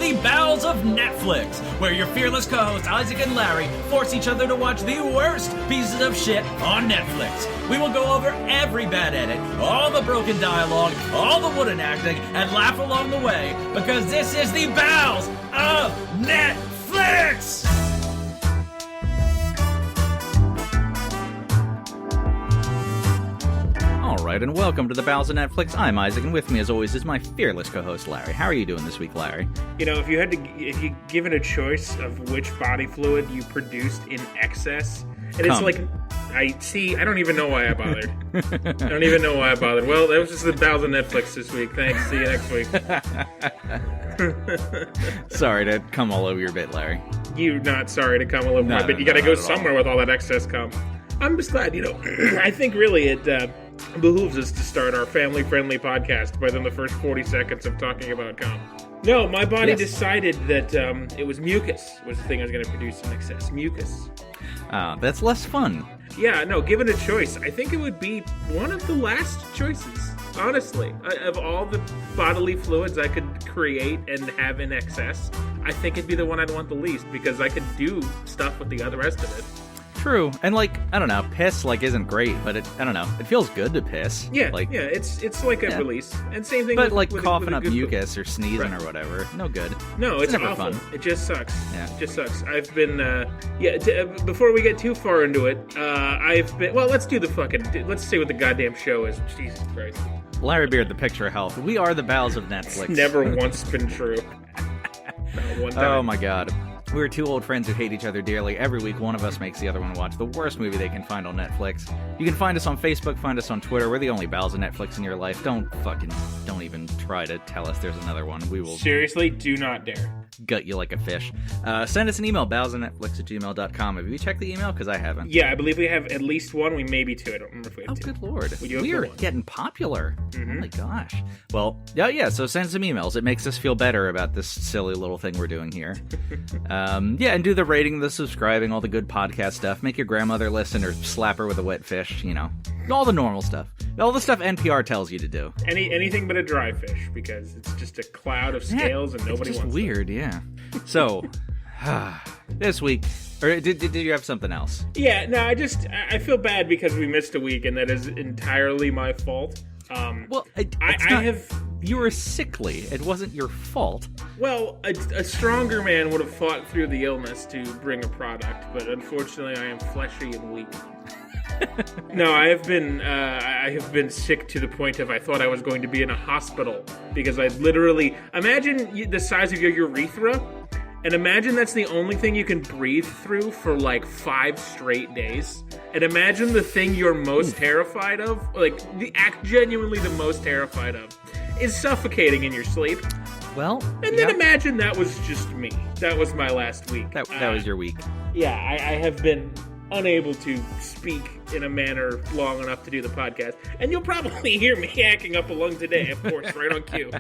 the Bowels of Netflix, where your fearless co-hosts Isaac and Larry force each other to watch the worst pieces of shit on Netflix. We will go over every bad edit, all the broken dialogue, all the wooden acting, and laugh along the way, because this is the Bowels of Netflix! Alright, and welcome to the Bowels of Netflix. I'm Isaac, and with me, as always, is my fearless co-host, Larry. How are you doing this week, Larry? You know, if you given a choice of which body fluid you produced in excess, and it's like, I don't even know why I bothered. Well, that was just the Bowels of Netflix this week. Thanks, see you next week. Sorry to come all over your bit, Larry. You're not sorry to come all over my bit. You gotta go somewhere with all that excess cum. I'm just glad, I think really it behooves us to start our family-friendly podcast by then the first 40 seconds of talking about cum. No, my body decided that it was mucus was the thing I was going to produce in excess. Mucus. That's less fun. Yeah, no, given a choice, I think it would be one of the last choices, honestly. Of all the bodily fluids I could create and have in excess, I think it'd be the one I'd want the least, because I could do stuff with the other rest of it. True, and I don't know, piss isn't great, but it feels good to piss. Yeah, it's like a release, and same thing. But with coughing up mucus or sneezing or whatever, no good. No, it's never awful. Fun. It just sucks. Yeah, it just sucks. I've been before we get too far into it, I've been. Well, let's say what the goddamn show is. Jesus Christ. Larry Beard, the picture of health. We are the Bowels of Netflix. It's never once been true. Not one time. Oh my god. We're two old friends who hate each other dearly. Every week, one of us makes the other one watch the worst movie they can find on Netflix. You can find us on Facebook, find us on Twitter. We're the only Bowels of Netflix in your life. Don't even try to tell us there's another one. We will... Seriously, do not dare. Gut you like a fish. Send us an email, bowelsofnetflix@gmail.com. Have you checked the email? Because I haven't. Yeah, I believe we have at least one. We may be two. I don't remember if we have two. Oh, good lord. We are getting popular. Mm-hmm. Oh my gosh. Well, yeah, so send some emails. It makes us feel better about this silly little thing we're doing here. And do the rating, the subscribing, all the good podcast stuff. Make your grandmother listen or slap her with a wet fish, all the normal stuff. All the stuff NPR tells you to do. Anything but a dry fish, because it's just a cloud of scales and nobody it's just wants weird, them. Yeah. So, this week, or did you have something else? Yeah, no, I feel bad because we missed a week, and that is entirely my fault. You were sickly. It wasn't your fault. Well, a stronger man would have fought through the illness to bring a product, but unfortunately I am fleshy and weak. No, I have been sick to the point of I thought I was going to be in a hospital, because I literally... Imagine the size of your urethra, and imagine that's the only thing you can breathe through for 5 straight days. And imagine the thing you're most terrified of, genuinely the most terrified of, is suffocating in your sleep. Well, and then imagine that was just me. That was my last week. That was your week. Yeah, I have been unable to speak in a manner long enough to do the podcast. And you'll probably hear me hacking up a lung today, of course, right on cue.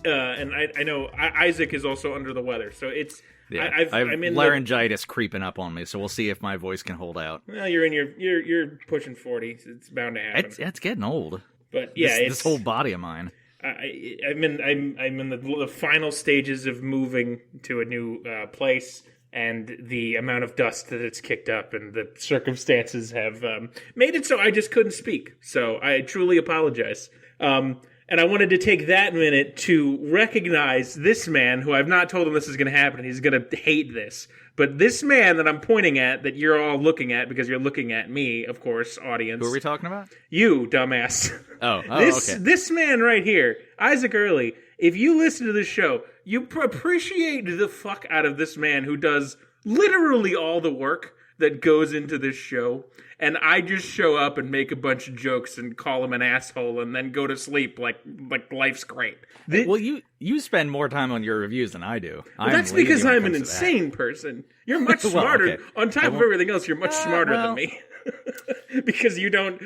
And I know Isaac is also under the weather, so it's... Yeah, I'm in laryngitis creeping up on me, so we'll see if my voice can hold out. Well, you're pushing 40, so it's bound to happen. It's getting old. But yeah, this whole body of mine. I'm in the final stages of moving to a new place, and the amount of dust that it's kicked up and the circumstances have made it so I just couldn't speak. So I truly apologize. And I wanted to take that minute to recognize this man, who I've not told him this is going to happen, and he's going to hate this. But this man that I'm pointing at, that you're all looking at, because you're looking at me, of course, audience. Who are we talking about? You, dumbass. Okay. This man right here, Isaac Early, if you listen to this show, you appreciate the fuck out of this man who does literally all the work that goes into this show. And I just show up and make a bunch of jokes and call him an asshole and then go to sleep like life's great. Well, you spend more time on your reviews than I do. Well, that's because I'm an insane person. You're much smarter. Well, okay. On top of everything else, you're much smarter than me. Because you don't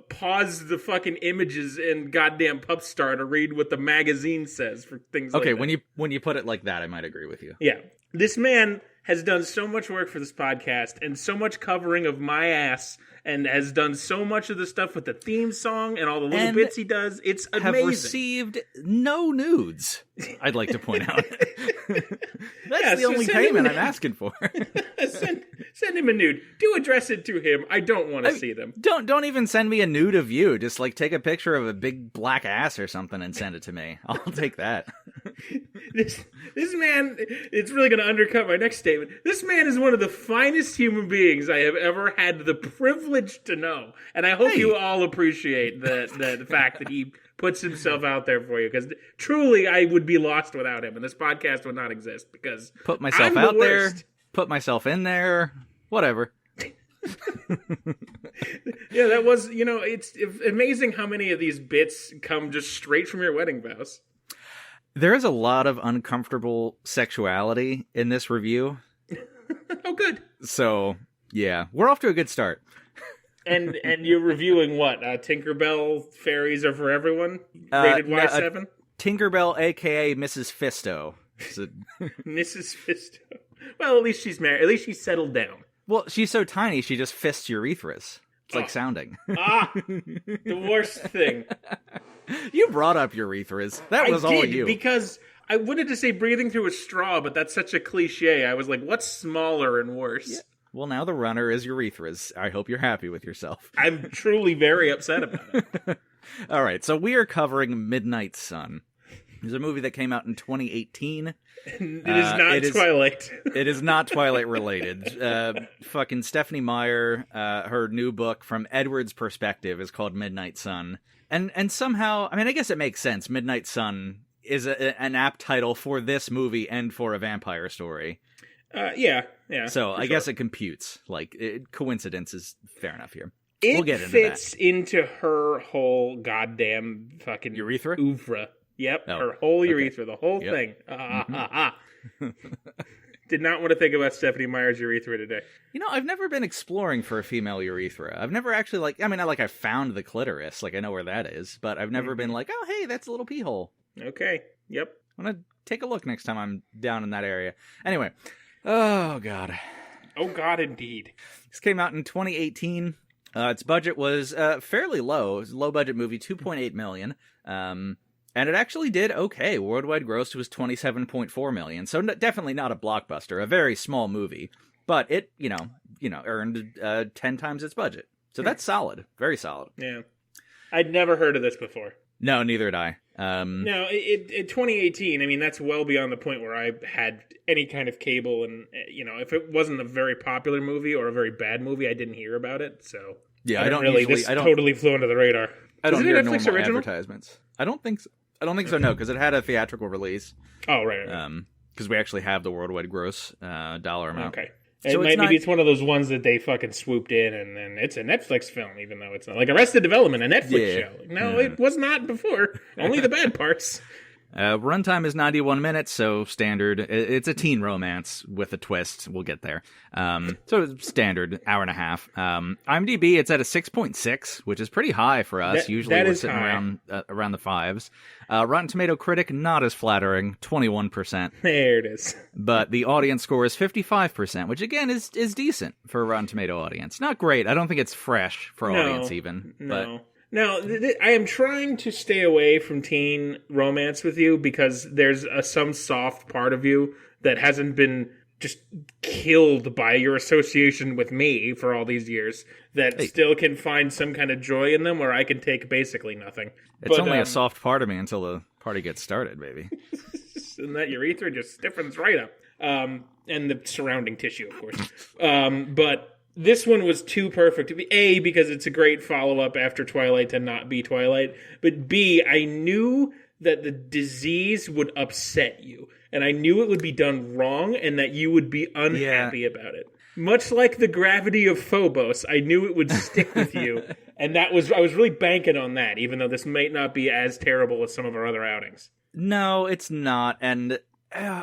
pause the fucking images in goddamn Pupstar to read what the magazine says for things like that. Okay, when you put it like that, I might agree with you. Yeah. This man has done so much work for this podcast and so much covering of my ass and has done so much of the stuff with the theme song and all the little bits he does. It's amazing. Have received no nudes, I'd like to point out. That's the only payment I'm asking for. Send him a nude. Do address it to him. I don't want to see them. Don't even send me a nude of you. Just like take a picture of a big black ass or something and send it to me. I'll take that. This man, it's really going to undercut my next statement. This man is one of the finest human beings I have ever had the privilege to know. And I hope you all appreciate the fact that he puts himself out there for you. Because truly, I would be lost without him. And this podcast would not exist because put myself out there, put myself in there, whatever. Yeah, that was, it's amazing how many of these bits come just straight from your wedding vows. There is a lot of uncomfortable sexuality in this review. Oh, good. So, yeah, we're off to a good start. And you're reviewing what? Tinkerbell Fairies Are for Everyone? Rated Y7? Tinkerbell, a.k.a. Mrs. Fisto. Mrs. Fisto. Well, at least she's married. At least she's settled down. Well, she's so tiny, she just fists urethras. It's like sounding. The worst thing. You brought up urethras. That was all you. Because I wanted to say breathing through a straw, but that's such a cliche. I was like, what's smaller and worse? Yeah. Well, now the runner is urethras. I hope you're happy with yourself. I'm truly very upset about it. All right, so we are covering Midnight Sun. It's a movie that came out in 2018. It is not Twilight. It is not Twilight related. Fucking Stephanie Meyer, her new book from Edward's perspective is called Midnight Sun. And somehow, I mean, I guess it makes sense. Midnight Sun is an apt title for this movie and for a vampire story. Yeah. So I guess it computes. Like, coincidence is fair enough here. We'll get into that. It fits into her whole goddamn fucking urethra? Oeuvre. Yep, her whole urethra, the whole thing. Did not want to think about Stephanie Meyer's urethra today. I've never been exploring for a female urethra. I've never actually, I found the clitoris, I know where that is, but I've never been like, oh, hey, that's a little pee hole. Okay, yep. I'm going to take a look next time I'm down in that area. Anyway, oh, God. Oh, God, indeed. This came out in 2018. Its budget was fairly low. It was a low-budget movie, $2.8 million. And it actually did okay. Worldwide gross was $27.4 million, so definitely not a blockbuster. A very small movie, but it, earned 10 times its budget. So that's solid, very solid. Yeah, I'd never heard of this before. No, neither had I. No, in 2018, I mean, that's well beyond the point where I had any kind of cable, and if it wasn't a very popular movie or a very bad movie, I didn't hear about it. So yeah, I don't totally flew under the radar. I don't hear Netflix normal original? Advertisements. I don't think so, no, because it had a theatrical release. Oh, right. Because we actually have the worldwide gross dollar amount. Okay. So maybe it's one of those ones that they fucking swooped in, and then it's a Netflix film, even though it's not. Like Arrested Development, a Netflix show. No, it was not before. Only the bad parts. Runtime is 91 minutes, so standard. It's a teen romance with a twist. We'll get there. So standard, hour and a half. IMDb, it's at a 6.6, which is pretty high for us. Usually we're sitting around the 5s. Rotten Tomato critic, not as flattering, 21%. There it is. But the audience score is 55%, which again is decent for a Rotten Tomato audience. Not great. I don't think it's fresh for audience even. No. Now, I am trying to stay away from teen romance with you because there's some soft part of you that hasn't been just killed by your association with me for all these years that still can find some kind of joy in them where I can take basically nothing. It's only a soft part of me until the party gets started, baby. And that urethra just stiffens right up. And the surrounding tissue, of course. But this one was too perfect. A, because it's a great follow-up after Twilight to not be Twilight. But B, I knew that the disease would upset you. And I knew it would be done wrong and that you would be unhappy about it. Much like the gravity of Phobos, I knew it would stick with you. And I was really banking on that, even though this might not be as terrible as some of our other outings. No, it's not. And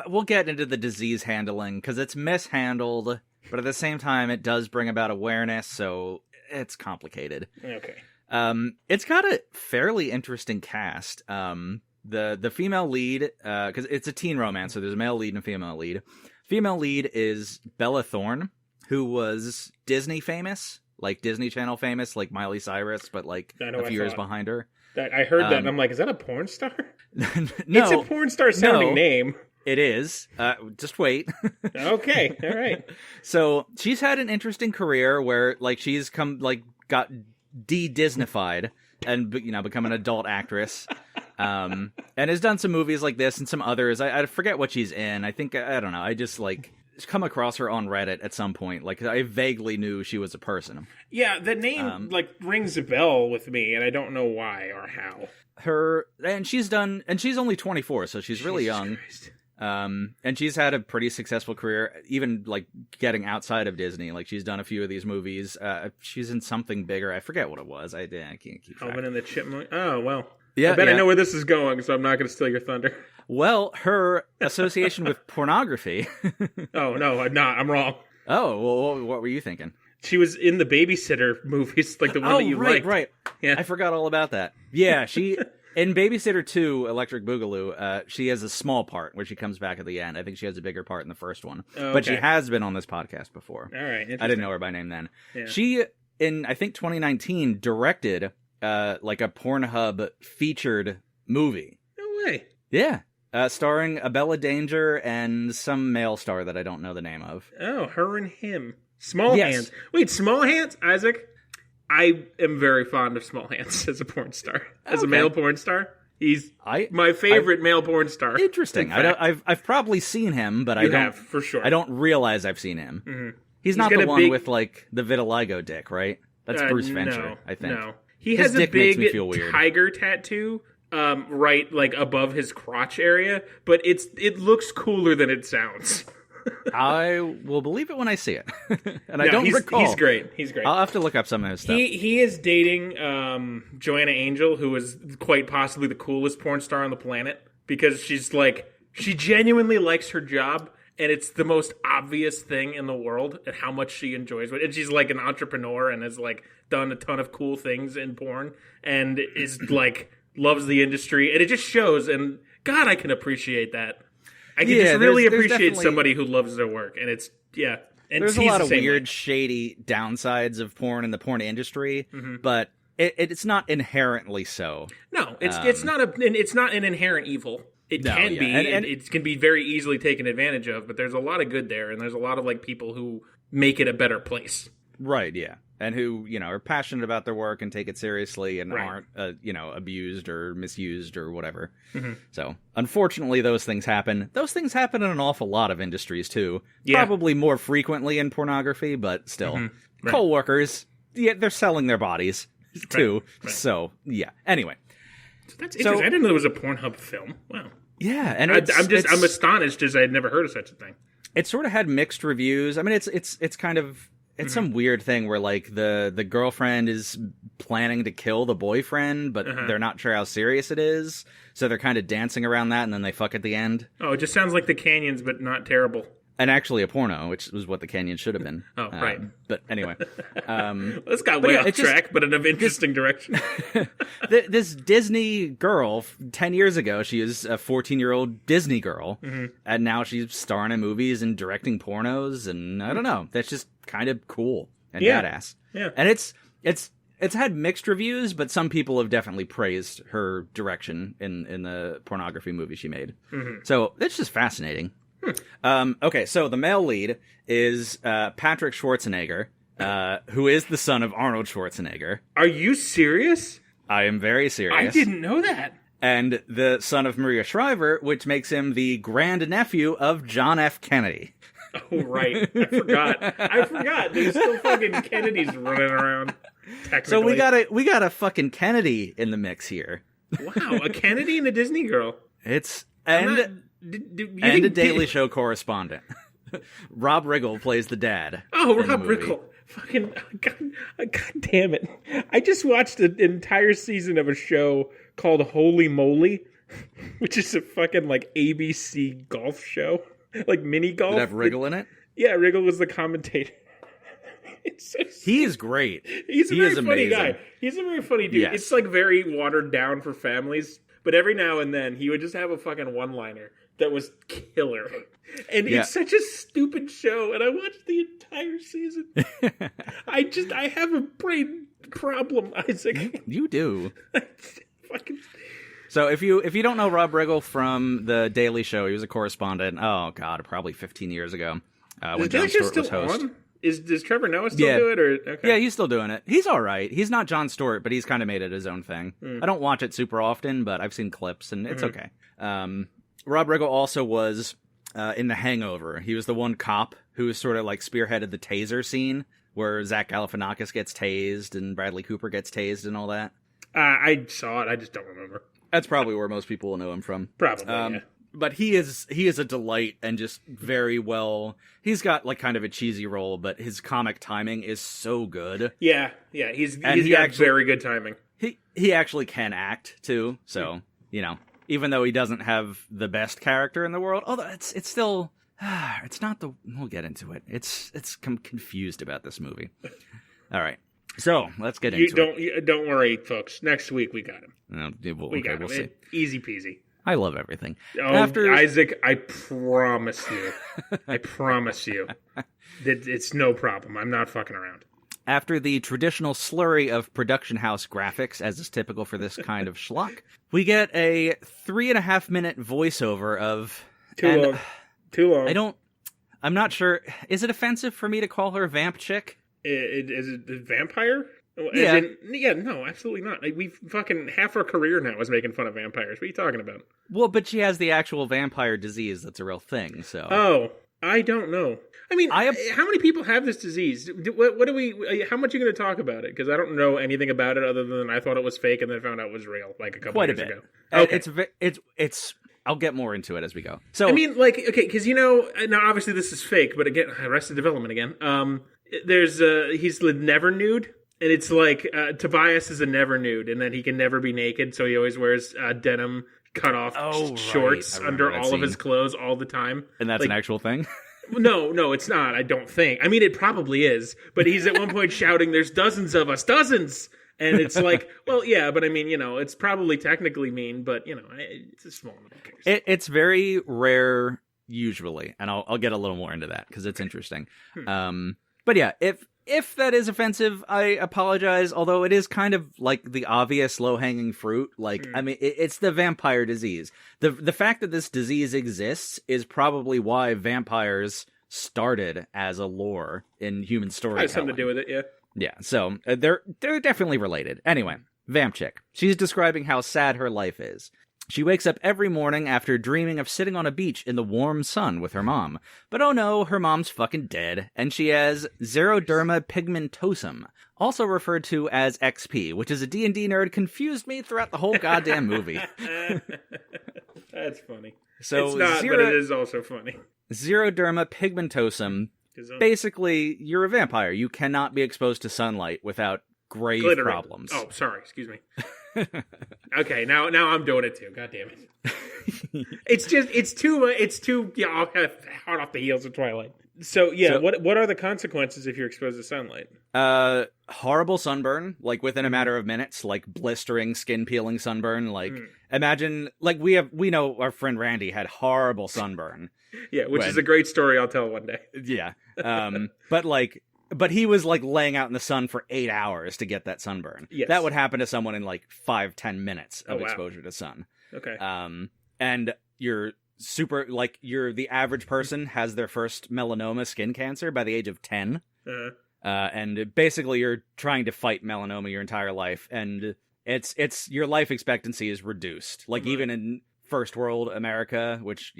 we'll get into the disease handling, because it's mishandled. But at the same time, it does bring about awareness, so it's complicated. Okay. It's got a fairly interesting cast. The female lead, because it's a teen romance, so there's a male lead and a female lead. Female lead is Bella Thorne, who was Disney famous, like Disney Channel famous, like Miley Cyrus, but like a few years behind her. I heard that, and I'm like, is that a porn star? No, it's a porn star sounding name. It is. Just wait. Okay, all right. So she's had an interesting career where like she's got de-Disneyfied and become an adult actress, and has done some movies like this and some others. I forget what she's in. I think I don't know. I just like come across her on Reddit at some point. Like I vaguely knew she was a person. Yeah, the name rings a bell with me, and I don't know why or how. She's only 24, so she's really young. Christ. And she's had a pretty successful career, even like getting outside of Disney. Like she's done a few of these movies. She's in something bigger. I forget what it was. I can't keep track. Alvin and the Chipmunk. Oh well. Yeah, I know where this is going, so I'm not going to steal your thunder. Well, her association with pornography. Oh no, I'm not. I'm wrong. Oh, well, what were you thinking? She was in the Babysitter movies, like the one that you liked. Right. Yeah, I forgot all about that. Yeah, she. In Babysitter 2, Electric Boogaloo, she has a small part where she comes back at the end. I think she has a bigger part in the first one. Oh, okay. But she has been on this podcast before. All right, I didn't know her by name then. Yeah. She, in, I think, 2019, directed, like a Pornhub featured movie. No way. Yeah. Starring Abella Danger and some male star that I don't know the name of. Oh, her and him. Small Hands. Wait, Small Hands? Isaac? I am very fond of Small Hands as a porn star. As a male porn star. He's my favorite male porn star. Interesting. I've probably seen him, but I don't for sure. I don't realize I've seen him. Mm-hmm. He's not the one with like the vitiligo dick, right? That's Bruce Venture, I think. No. He has a big tiger tattoo right like above his crotch area, but it looks cooler than it sounds. I will believe it when I see it. And I don't recall. He's great. I'll have to look up some of his stuff. He is dating Joanna Angel, who is quite possibly the coolest porn star on the planet, because she genuinely likes her job, and it's the most obvious thing in the world and how much she enjoys it. And she's like an entrepreneur and has like done a ton of cool things in porn and is like loves the industry, and it just shows. And God, I can appreciate that. I can just really appreciate somebody who loves their work, and it's And there's a lot of weird, shady downsides of porn in the porn industry, but it's not inherently so. No, it's not an inherent evil. It can be, and it can be very easily taken advantage of. But there's a lot of good there, and there's a lot of like people who make it a better place. Right. Yeah. And who, are passionate about their work and take it seriously and aren't, abused or misused or whatever. Mm-hmm. So, unfortunately, those things happen. Those things happen in an awful lot of industries, too. Yeah. Probably more frequently in pornography, but still. Mm-hmm. Right. Co-workers, they're selling their bodies, too. Right. So, yeah. Anyway. So that's interesting. I didn't know there was a Pornhub film. Wow. Yeah. And I'm astonished as I had never heard of such a thing. It sort of had mixed reviews. I mean, it's kind of... It's some weird thing where, like, the girlfriend is planning to kill the boyfriend, but they're not sure how serious it is, so they're kind of dancing around that, and then they fuck at the end. Oh, it just sounds like the Canyons, but not terrible. And actually a porno, which was what the Canyon should have been. Oh, right. But anyway. This got way off track, but in an interesting direction. This Disney girl, 10 years ago, she was a 14-year-old Disney girl, and now she's starring in movies and directing pornos, and I don't know. That's just kind of cool and badass. Yeah. And it's had mixed reviews, but some people have definitely praised her direction in the pornography movie she made. Mm-hmm. So it's just fascinating. Okay, so the male lead is Patrick Schwarzenegger, who is the son of Arnold Schwarzenegger. Are you serious? I am very serious. I didn't know that. And the son of Maria Shriver, which makes him the grandnephew of John F. Kennedy. Oh, right. I forgot. There's still fucking Kennedys running around. So we got a fucking Kennedy in the mix here. Wow, a Kennedy and a Disney girl. And a Daily Show correspondent. Rob Riggle plays the dad. Oh, Rob Riggle. Fucking, God damn it. I just watched an entire season of a show called Holy Moly, which is a fucking, like, ABC golf show. Like, mini golf. Did it have Riggle in it? Yeah, Riggle was the commentator. It's so he is great. He's a very funny guy. He's a very funny dude. Yes. It's, like, very watered down for families. but every now and then he would just have a fucking one-liner that was killer. And it's such a stupid show, and I watched the entire season. I have a brain problem, Isaac. You do. Fucking... So if you don't know Rob Riggle from The Daily Show, he was a correspondent. Oh God, probably 15 years ago when Jon Stewart was host. On? Does Trevor Noah still do it? Or okay. Yeah, he's still doing it. He's all right. He's not Jon Stewart, but he's kind of made it his own thing. I don't watch it super often, but I've seen clips, and it's okay. Rob Riggle also was in The Hangover. He was the one cop who sort of like spearheaded the taser scene where Zach Galifianakis gets tased and Bradley Cooper gets tased and all that. I saw it. I just don't remember. That's probably where most people will know him from. Probably, yeah. But he is a delight and just very well. He's got like kind of a cheesy role, but his comic timing is so good. Yeah. He's got very good timing. He actually can act too. So even though he doesn't have the best character in the world, although it's still it's not the. We'll get into it. I'm confused about this movie. All right. So let's get into it. Don't worry, folks. Next week we got him. We got him. We'll see. Easy peasy. I love everything. Oh, Isaac, I promise you. That it's no problem. I'm not fucking around. After the traditional slurry of production house graphics, as is typical for this kind of schlock, we get a 3.5-minute voiceover of... Too long. I'm not sure. Is it offensive for me to call her Vamp Chick? Is it the vampire? Yeah. No, absolutely not. We fucking half our career now is making fun of vampires. What are you talking about? Well, but she has the actual vampire disease that's a real thing, so... Oh, I don't know. I mean, how many people have this disease? What do we... How much are you going to talk about it? Because I don't know anything about it other than I thought it was fake and then found out it was real, like a couple years ago. Okay. It's... I'll get more into it as we go. So I mean, like, okay, because, now obviously this is fake, but again, Arrested Development again. There's he's the never nude, and it's like Tobias is a never nude, and then he can never be naked, so he always wears denim cut off shorts under all of his clothes all the time. And that's an actual thing? No, it's not. I don't think. I mean, it probably is, but he's at one point shouting, "There's dozens of us, dozens!" And it's like, well, yeah, but I mean, it's probably technically mean, but it's a small number of cases. It's very rare usually, and I'll get a little more into that because it's interesting. But yeah, if that is offensive, I apologize. Although it is kind of like the obvious low-hanging fruit. Like, I mean, it's the vampire disease. The fact that this disease exists is probably why vampires started as a lore in human storytelling. Has something to do with it, yeah. Yeah, so they're definitely related. Anyway, Vamp Chick. She's describing how sad her life is. She wakes up every morning after dreaming of sitting on a beach in the warm sun with her mom. But oh no, her mom's fucking dead, and she has xeroderma pigmentosum, also referred to as XP, which is a D&D nerd confused me throughout the whole goddamn movie. That's funny. So it's not, but it is also funny. Xeroderma pigmentosum. Basically, you're a vampire. You cannot be exposed to sunlight without grave problems. Oh, sorry. Excuse me. Okay, now I'm doing it too. God damn it. It's too hard off the heels of Twilight. So what are the consequences if you're exposed to sunlight? Horrible sunburn, like within a matter of minutes, like blistering, skin peeling sunburn. Like imagine, like we know our friend Randy had horrible sunburn. Yeah, which is a great story I'll tell one day. Yeah. But he was like laying out in the sun for 8 hours to get that sunburn. Yes. That would happen to someone in like 5-10 minutes of exposure to sun. Okay. And you're the average person has their first melanoma skin cancer by the age of 10. And basically you're trying to fight melanoma your entire life, and it's your life expectancy is reduced. Like even in first world America, which,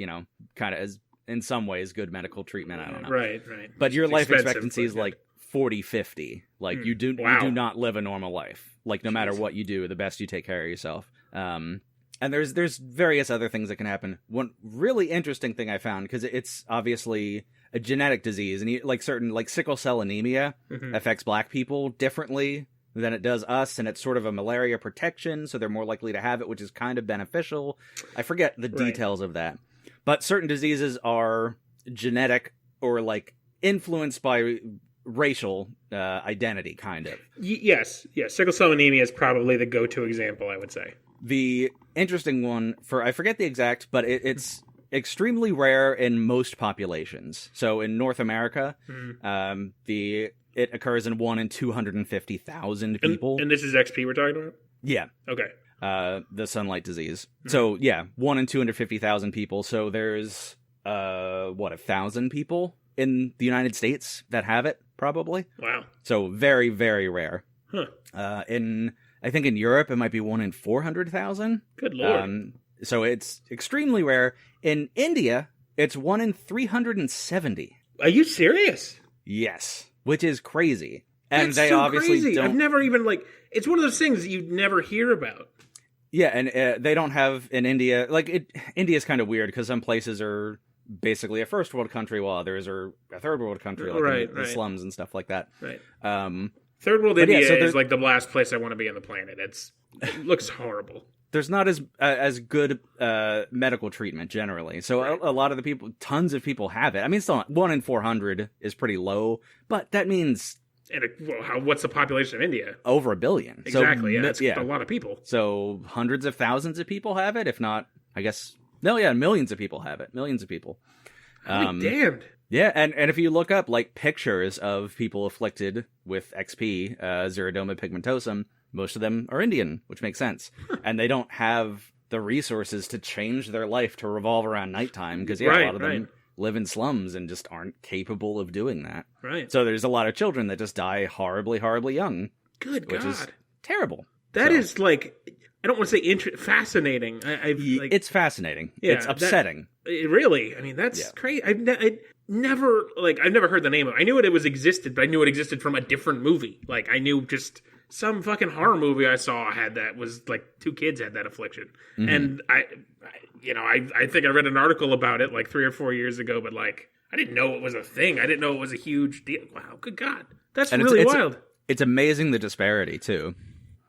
kind of is in some ways good medical treatment. I don't know. Right. But your life expectancy is like 40, 50. Like you do not live a normal life. Like no matter what you do, the best you take care of yourself. And there's various other things that can happen. One really interesting thing I found, because it's obviously a genetic disease, and certain sickle cell anemia affects black people differently than it does us, and it's sort of a malaria protection, so they're more likely to have it, which is kind of beneficial. I forget the details of that. But certain diseases are genetic or influenced by racial identity, kind of. Yes. Sickle cell anemia is probably the go-to example, I would say. the interesting one I forget the exact, but it's extremely rare in most populations. So in North America, it occurs in 1 in 250,000 people. And this is XP we're talking about? Yeah. Okay. The sunlight disease. So yeah, 1 in 250,000 people. So there's 1,000 people in the United States that have it, probably. Wow. So very, very rare. Huh. I think in Europe it might be 1 in 400,000. Good lord. So it's extremely rare. In India, it's 1 in 370. Are you serious? Yes, which is crazy. And That's they so obviously crazy. don't. I've never even it's one of those things that you never hear about. Yeah, and they don't have in India India's kind of weird because some places are basically a first world country while others are a third world country, like in the slums and stuff like that. Right. Third world India is like the last place I want to be on the planet. It looks horrible. There's not as good medical treatment generally. So a lot of the people, tons of people have it. I mean, still not, 1 in 400 is pretty low, but that means... And what's the population of India? Over 1 billion. Exactly, so, that's a lot of people. So hundreds of thousands of people have it, if not, I guess... No, yeah, millions of people have it. Millions of people. I'll be damned. Yeah, and if you look up, pictures of people afflicted with XP, xeroderma pigmentosum, most of them are Indian, which makes sense. And they don't have the resources to change their life to revolve around nighttime, because, a lot of them live in slums and just aren't capable of doing that. Right. So there's a lot of children that just die horribly, horribly young. Good God. Which is terrible. That is, I don't want to say fascinating. It's fascinating. Yeah, it's upsetting. Really? I mean, that's crazy. I've never heard the name of it. I knew it existed, but I knew it existed from a different movie. I knew just some fucking horror movie I saw had that, was 2 kids had that affliction. Mm-hmm. And I think I read an article about it 3 or 4 years ago, but I didn't know it was a thing. I didn't know it was a huge deal. Wow, good God. That's really wild. It's amazing the disparity, too.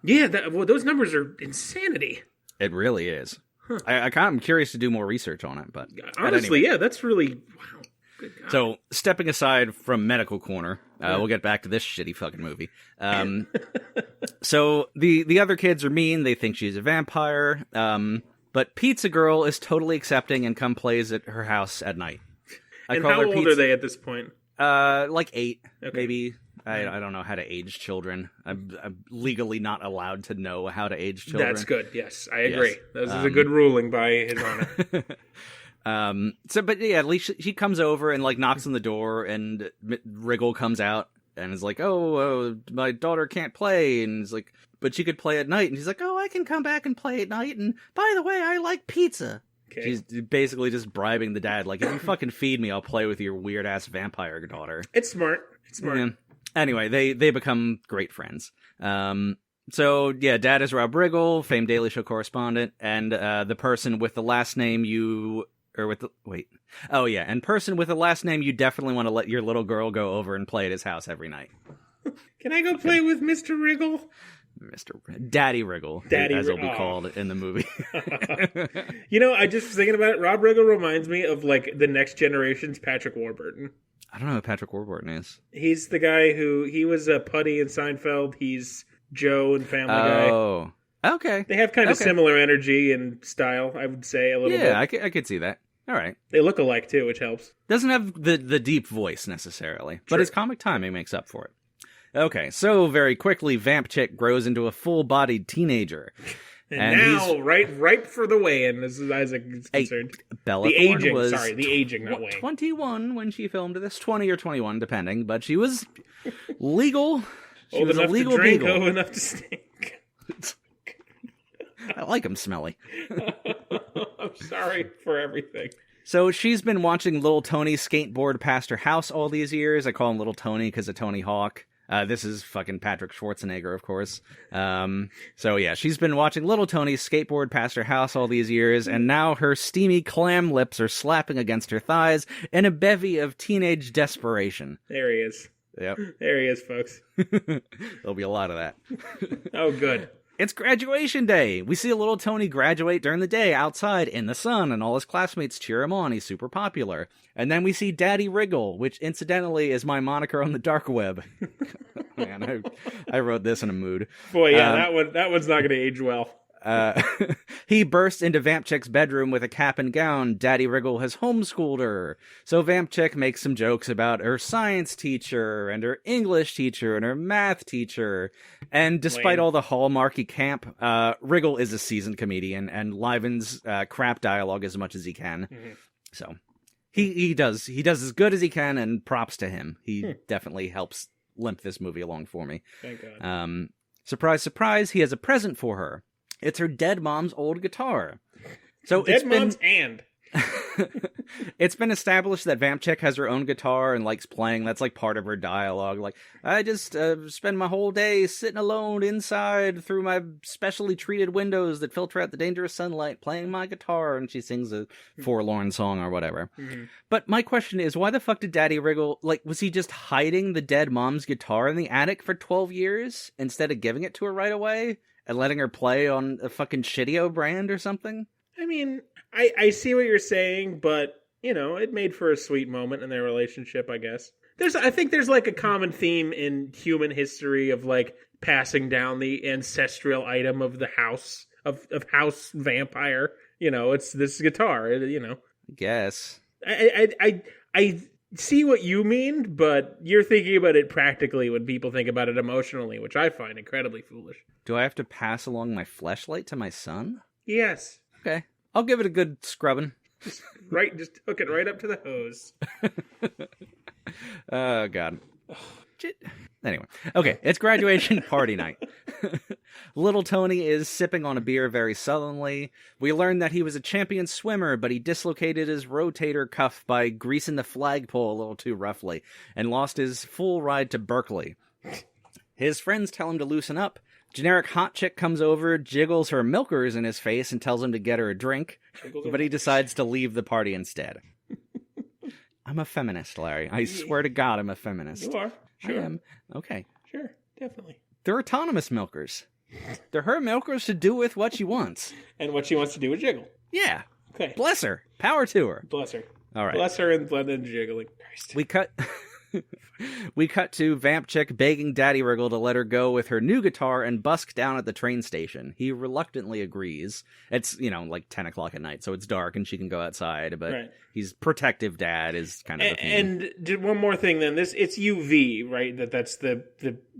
Yeah, those numbers are insanity. It really is. Huh. I'm curious to do more research on it, but honestly, anyway. That's really wow. Good God. So, stepping aside from Medical Corner, we'll get back to this shitty fucking movie. So the other kids are mean. They think she's a vampire. But Pizza Girl is totally accepting and plays at her house at night. And how old are they at this point? 8, maybe. I don't know how to age children. I'm legally not allowed to know how to age children. That's good. Yes, I agree. This is a good ruling by His Honor. But yeah, at least she comes over and knocks on the door, and Wriggle comes out and is like, "Oh, my daughter can't play," and is like, "But she could play at night." And he's like, "Oh, I can come back and play at night. And by the way, I like pizza." Okay. She's basically just bribing the dad, if you fucking feed me, I'll play with your weird ass vampire daughter. It's smart. Yeah. Anyway, they become great friends. So, yeah, Dad is Rob Riggle, famed Daily Show correspondent, and the person with the last name and person with the last name you definitely want to let your little girl go over and play at his house every night. Can I go play with Mr. Riggle? Daddy Riggle, as he'll be called in the movie. I just was thinking about it. Rob Riggle reminds me of, the next generation's Patrick Warburton. I don't know who Patrick Warburton is. He's the guy he was Putty in Seinfeld. He's Joe in Family Guy. Oh, okay. They have kind of similar energy and style, I would say, a little bit. Yeah, I could see that. All right. They look alike, too, which helps. Doesn't have the deep voice, necessarily. But his comic timing makes up for it. Okay, so very quickly, Vamp Chick grows into a full-bodied teenager. And now, ripe for the weigh-in, as Isaac is concerned. Bella the Thorne aging, was the aging, not weighing. 21 when she filmed this, 20 or 21, depending. But she was legal. She old was enough a legal to drink, beagle. old enough to stink. I like them smelly. I'm sorry for everything. So she's been watching Little Tony skateboard past her house all these years. I call him Little Tony because of Tony Hawk. This is fucking Patrick Schwarzenegger, of course. So yeah, she's been watching Little Tony skateboard past her house all these years, and now her steamy clam lips are slapping against her thighs in a bevy of teenage desperation. There he is. Yep. There he is, folks. There'll be a lot of that. Oh, good. It's graduation day. We see a Little Tony graduate during the day outside in the sun, and all his classmates cheer him on. He's super popular. And then we see Daddy Wriggle, which incidentally is my moniker on the dark web. Man, I wrote this in a mood. Boy, yeah, that one's not going to age well. He bursts into Vamp Chick's bedroom with a cap and gown. Daddy Wriggle has homeschooled her. So Vamp Chick makes some jokes about her science teacher and her English teacher and her math teacher. And despite all the hallmarky camp, Wriggle is a seasoned comedian and livens crap dialogue as much as he can. Mm-hmm. So he does as good as he can, and props to him. He definitely helps limp this movie along for me. Thank God. Surprise, surprise, he has a present for her. It's her dead mom's old guitar. So it's been established that Vamp Chick has her own guitar and likes playing. That's like part of her dialogue. Like, I just spend my whole day sitting alone inside through my specially treated windows that filter out the dangerous sunlight, playing my guitar, and she sings a forlorn song or whatever. Mm-hmm. But my question is, why the fuck did Daddy Wriggle, like, was he just hiding the dead mom's guitar in the attic for 12 years instead of giving it to her right away and letting her play on a fucking Shitty-O brand or something? I mean, I see what you're saying, but, you know, it made for a sweet moment in their relationship, I guess. I think there's, like, a common theme in human history of, like, passing down the ancestral item of the house, of house vampire. You know, it's this guitar, you know. I guess. I see what you mean, but you're thinking about it practically when people think about it emotionally, which I find incredibly foolish. Do I have to pass along my fleshlight to my son? Yes. Okay. I'll give it a good scrubbing. Just hook it right up to the hose. Oh, God. Anyway. Okay, it's graduation party night. Little Tony is sipping on a beer very sullenly. We learn that he was a champion swimmer, but he dislocated his rotator cuff by greasing the flagpole a little too roughly, and lost his full ride to Berkeley. His friends tell him to loosen up. Generic hot chick comes over, jiggles her milkers in his face, and tells him to get her a drink, but he decides to leave the party instead. I'm a feminist, Larry. I swear to God I'm a feminist. You are. Sure. I am. Okay. Sure, definitely. They're autonomous milkers. They're her milkers to do with what she wants. And what she wants to do with jiggle. Yeah. Okay. Bless her. Power to her. Bless her. All right. Bless her and jiggling. Christ. We cut to Vamp Chick begging Daddy Wriggle to let her go with her new guitar and busk down at the train station. He reluctantly agrees. It's, like 10 o'clock at night, so it's dark and she can go outside, but he's protective dad is kind of the theme. And one more thing then, it's UV, right? That's the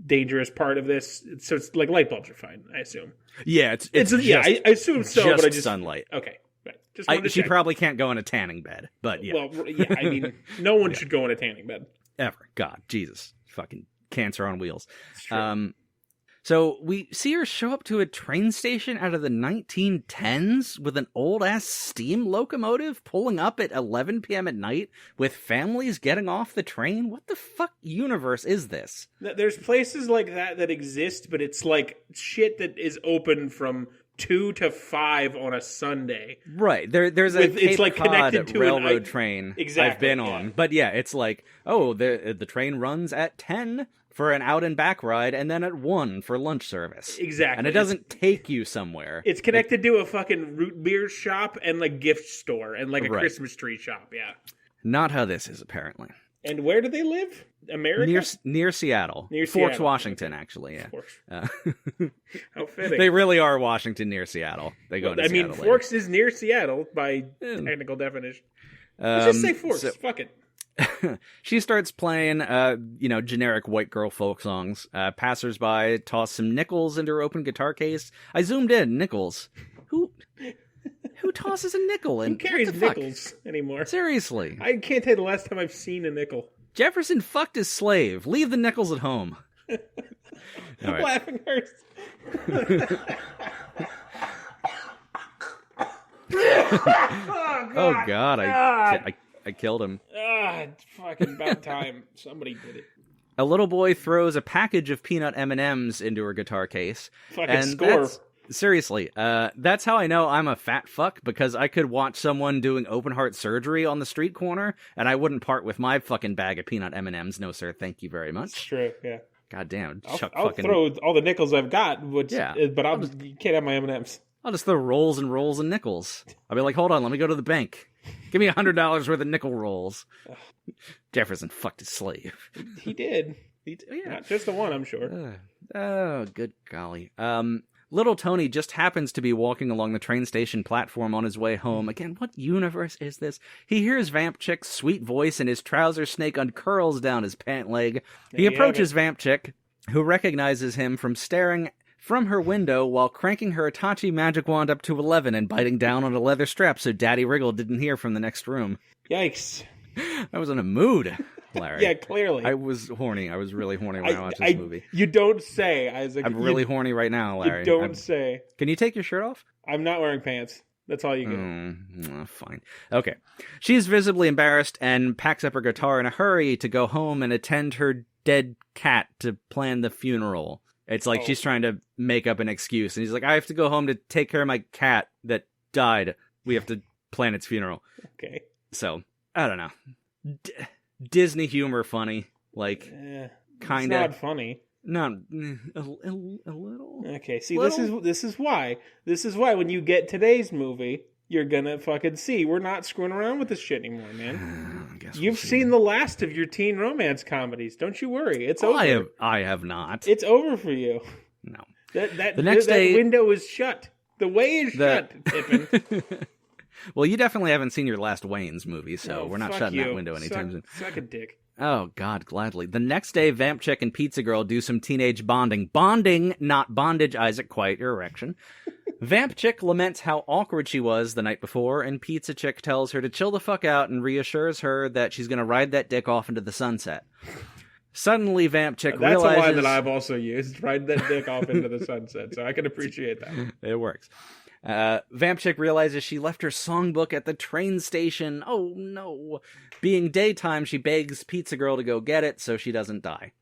dangerous part of this. So it's like light bulbs are fine, I assume. Yeah, I assume so, but I just... sunlight. Okay. Right. She probably can't go in a tanning bed, but yeah. Well, yeah, I mean, no one should go in a tanning bed. Ever. God, Jesus. Fucking cancer on wheels. So we see her show up to a train station out of the 1910s with an old-ass steam locomotive pulling up at 11 p.m. at night with families getting off the train. What the fuck universe is this? There's places like that exist, but it's like shit that is open from 2 to 5 on a Sunday. Right. There's a Cape it's like Cod connected to railroad train I've been on. But yeah, it's like, the train runs at 10 for an out and back ride and then at 1 for lunch service. Exactly. And it doesn't take you somewhere. It's connected to a fucking root beer shop and like gift store and like a Christmas tree shop. Yeah. Not how this is, apparently. And where do they live? America? Near Seattle. Forks, Washington, actually, yeah. How fitting. They really are Washington near Seattle. They go to Seattle later. Forks is near Seattle by technical definition. Let's just say Forks. Fuck it. She starts playing, generic white girl folk songs. Passersby toss some nickels into her open guitar case. I zoomed in. Nickels. Who tosses a nickel? Who carries nickels anymore? Seriously. I can't tell you the last time I've seen a nickel. Jefferson fucked his slave. Leave the nickels at home. I'm laughing first. Oh, God. I killed him. It's fucking about time. Somebody did it. A little boy throws a package of peanut M&Ms into her guitar case. Fucking score. Seriously, that's how I know I'm a fat fuck, because I could watch someone doing open heart surgery on the street corner, and I wouldn't part with my fucking bag of peanut M&Ms. No, sir, thank you very much. It's true, yeah. God damn. I'll throw all the nickels I've got, but you can't have my M&Ms. I'll just throw rolls and rolls and nickels. I'll be like, hold on, let me go to the bank. Give me $100 worth of nickel rolls. Jefferson fucked his slave. He did. Yeah. Not just the one, I'm sure. Oh, good golly. Little Tony just happens to be walking along the train station platform on his way home. Again, what universe is this? He hears Vamp Chick's sweet voice and his trouser snake uncurls down his pant leg. He approaches Vamp Chick, who recognizes him from staring from her window while cranking her Itachi magic wand up to 11 and biting down on a leather strap so Daddy Wriggle didn't hear from the next room. Yikes. I was in a mood, Larry. Yeah, clearly. I was horny. I was really horny when I watched this movie. You don't say, Isaac. I'm really horny right now, Larry. You don't say. Can you take your shirt off? I'm not wearing pants. That's all you get. Fine. Okay. She's visibly embarrassed and packs up her guitar in a hurry to go home and attend her dead cat to plan the funeral. It's like she's trying to make up an excuse. And he's like, I have to go home to take care of my cat that died. We have to plan its funeral. Okay. So, I don't know. Disney humor funny. Like, kind of. It's not funny. No, a little. Okay, see, little. this is why when you get today's movie, you're gonna fucking see we're not screwing around with this shit anymore, man. You've seen the last of your teen romance comedies. Don't you worry, it's over. I have not. It's over for you. No. That next day, window is shut. The way is shut, Pippin. Well, you definitely haven't seen your last Wayne's movie, so we're not shutting that window anytime soon. Suck a dick. Oh, God, gladly. The next day, Vamp Chick and Pizza Girl do some teenage bonding. Bonding, not bondage, Isaac, quite your erection. Vamp Chick laments how awkward she was the night before, and Pizza Chick tells her to chill the fuck out and reassures her that she's going to ride that dick off into the sunset. Suddenly, Vamp Chick realizes... That's a line that I've also used. Ride that dick off into the sunset, so I can appreciate that. It works. Vamp Chick realizes she left her songbook at the train station. Oh, no. Being daytime, she begs Pizza Girl to go get it so she doesn't die.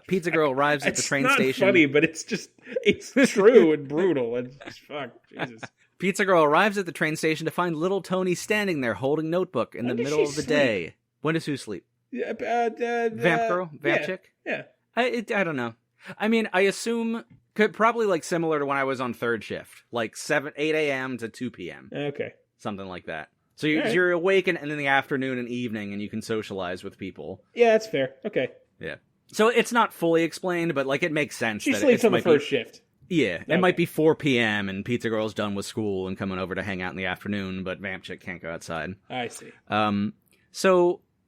Pizza Girl arrives at the train station. It's not funny, but it's true and brutal. It's fuck, Jesus. Pizza Girl arrives at the train station to find little Tony standing there holding notebook in the middle of the day. When does who sleep? Yeah, Vamp Girl? Vamp Chick? Yeah. I don't know. I mean, I assume... Probably like similar to when I was on third shift, like 8 a.m. to 2 p.m. Okay. Something like that. So you're awake in the afternoon and evening and you can socialize with people. Yeah, that's fair. Okay. Yeah. So it's not fully explained, but like it makes sense. She sleeps on the first shift. Yeah. It might be 4 p.m. and Pizza Girl's done with school and coming over to hang out in the afternoon, but Vamp Chick can't go outside. I see.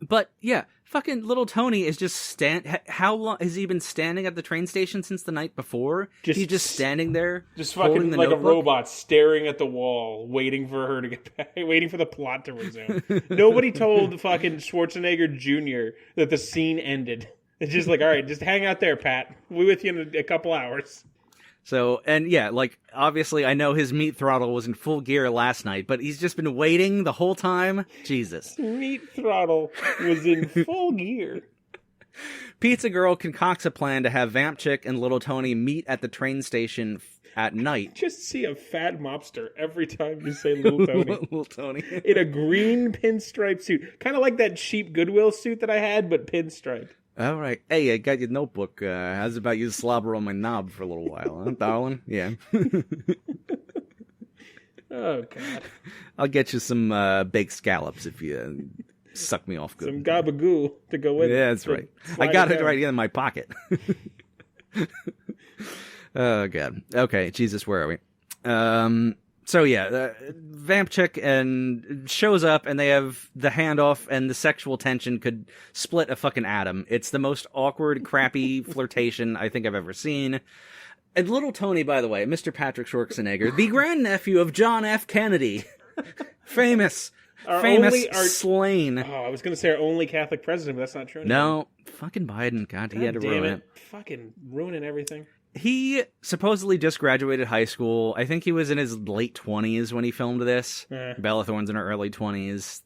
But yeah, fucking little Tony is just how long has he been standing at the train station since the night before? He's just standing there, just fucking like notebook? A robot staring at the wall, waiting for her to get back, waiting for the plot to resume. Nobody told fucking Schwarzenegger Jr. that the scene ended. It's just like, all right, just hang out there, Pat. We'll be with you in a couple hours. So, and yeah, like, obviously I know his meat throttle was in full gear last night, but he's just been waiting the whole time? Jesus. Meat throttle was in full gear. Pizza Girl concocts a plan to have Vamp Chick and Little Tony meet at the train station at night. Just see a fat mobster every time you say Little Tony. Little Tony. In a green pinstripe suit. Kind of like that cheap Goodwill suit that I had, but pinstripe. All right. Hey, I got your notebook. How's about you slobber on my knob for a little while, huh, darling? Yeah. Oh, God. I'll get you some baked scallops if you suck me off good. Some gabagoo to go with it. Yeah, that's right. I got it right in my pocket. Oh, God. Okay, Jesus, where are we? So yeah, Vamp Chick and shows up, and they have the handoff, and the sexual tension could split a fucking atom. It's the most awkward, crappy flirtation I think I've ever seen. And little Tony, by the way, Mr. Patrick Schwarzenegger, the grandnephew of John F. Kennedy, famous slain. Oh, I was going to say our only Catholic president, but that's not true anymore. No, fucking Biden. God, he had to ruin it. Fucking ruining everything. He supposedly just graduated high school. I think he was in his late 20s when he filmed this. Bella Thorne's in her early 20s.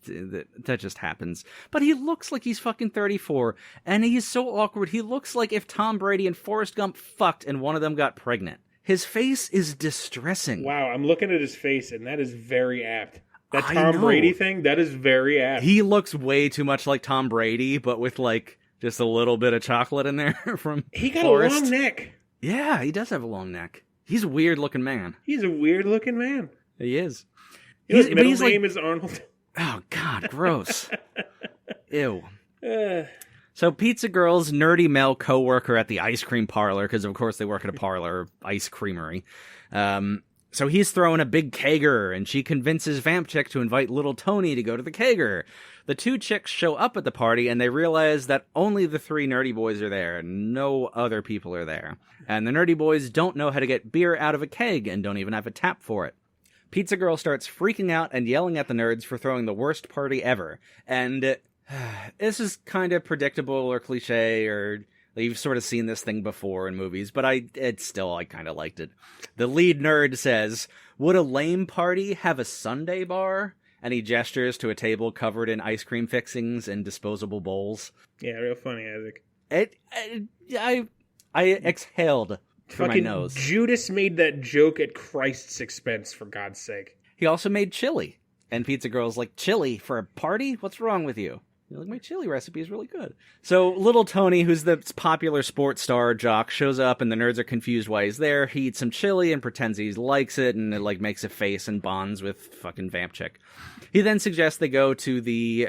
That just happens. But he looks like he's fucking 34. And he's so awkward. He looks like if Tom Brady and Forrest Gump fucked and one of them got pregnant. His face is distressing. Wow, I'm looking at his face, and that is very apt. That Tom Brady thing, that is very apt. He looks way too much like Tom Brady, but with like just a little bit of chocolate in there from He got Forrest. a long neck. Yeah, he does have a long neck. He's a weird-looking man. He's a weird-looking man. He is. His middle name is Arnold. Oh, God, gross. Ew. So Pizza Girl's nerdy male coworker at the ice cream parlor, because of course they work at a parlor, ice creamery. So he's throwing a big kegger, and she convinces Vamp Chick to invite little Tony to go to the kegger. The two chicks show up at the party, and they realize that only the three nerdy boys are there, and no other people are there. And the nerdy boys don't know how to get beer out of a keg, and don't even have a tap for it. Pizza Girl starts freaking out and yelling at the nerds for throwing the worst party ever. And this is kind of predictable or cliche, or you've sort of seen this thing before in movies, but I kind of liked it. The lead nerd says, "Would a lame party have a sundae bar?" And he gestures to a table covered in ice cream fixings and disposable bowls. Yeah, real funny, Isaac. I exhaled through my nose. Judas made that joke at Christ's expense, for God's sake. He also made chili. And Pizza Girl's like, "Chili for a party? What's wrong with you?" You're like, "My chili recipe is really good." So little Tony, who's the popular sports star jock, shows up, and the nerds are confused why he's there. He eats some chili and pretends he likes it, and it makes a face and bonds with fucking Vamp Chick. He then suggests they go to the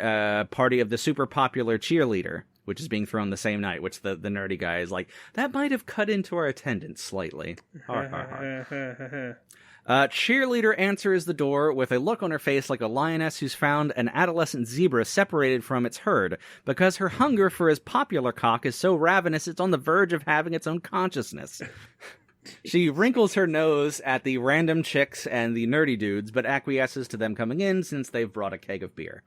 party of the super popular cheerleader, which is being thrown the same night, which the nerdy guy is like, "That might have cut into our attendance slightly." Har, har, har. Cheerleader answers the door with a look on her face like a lioness who's found an adolescent zebra separated from its herd, because her hunger for his popular cock is so ravenous it's on the verge of having its own consciousness. She wrinkles her nose at the random chicks and the nerdy dudes, but acquiesces to them coming in since they've brought a keg of beer.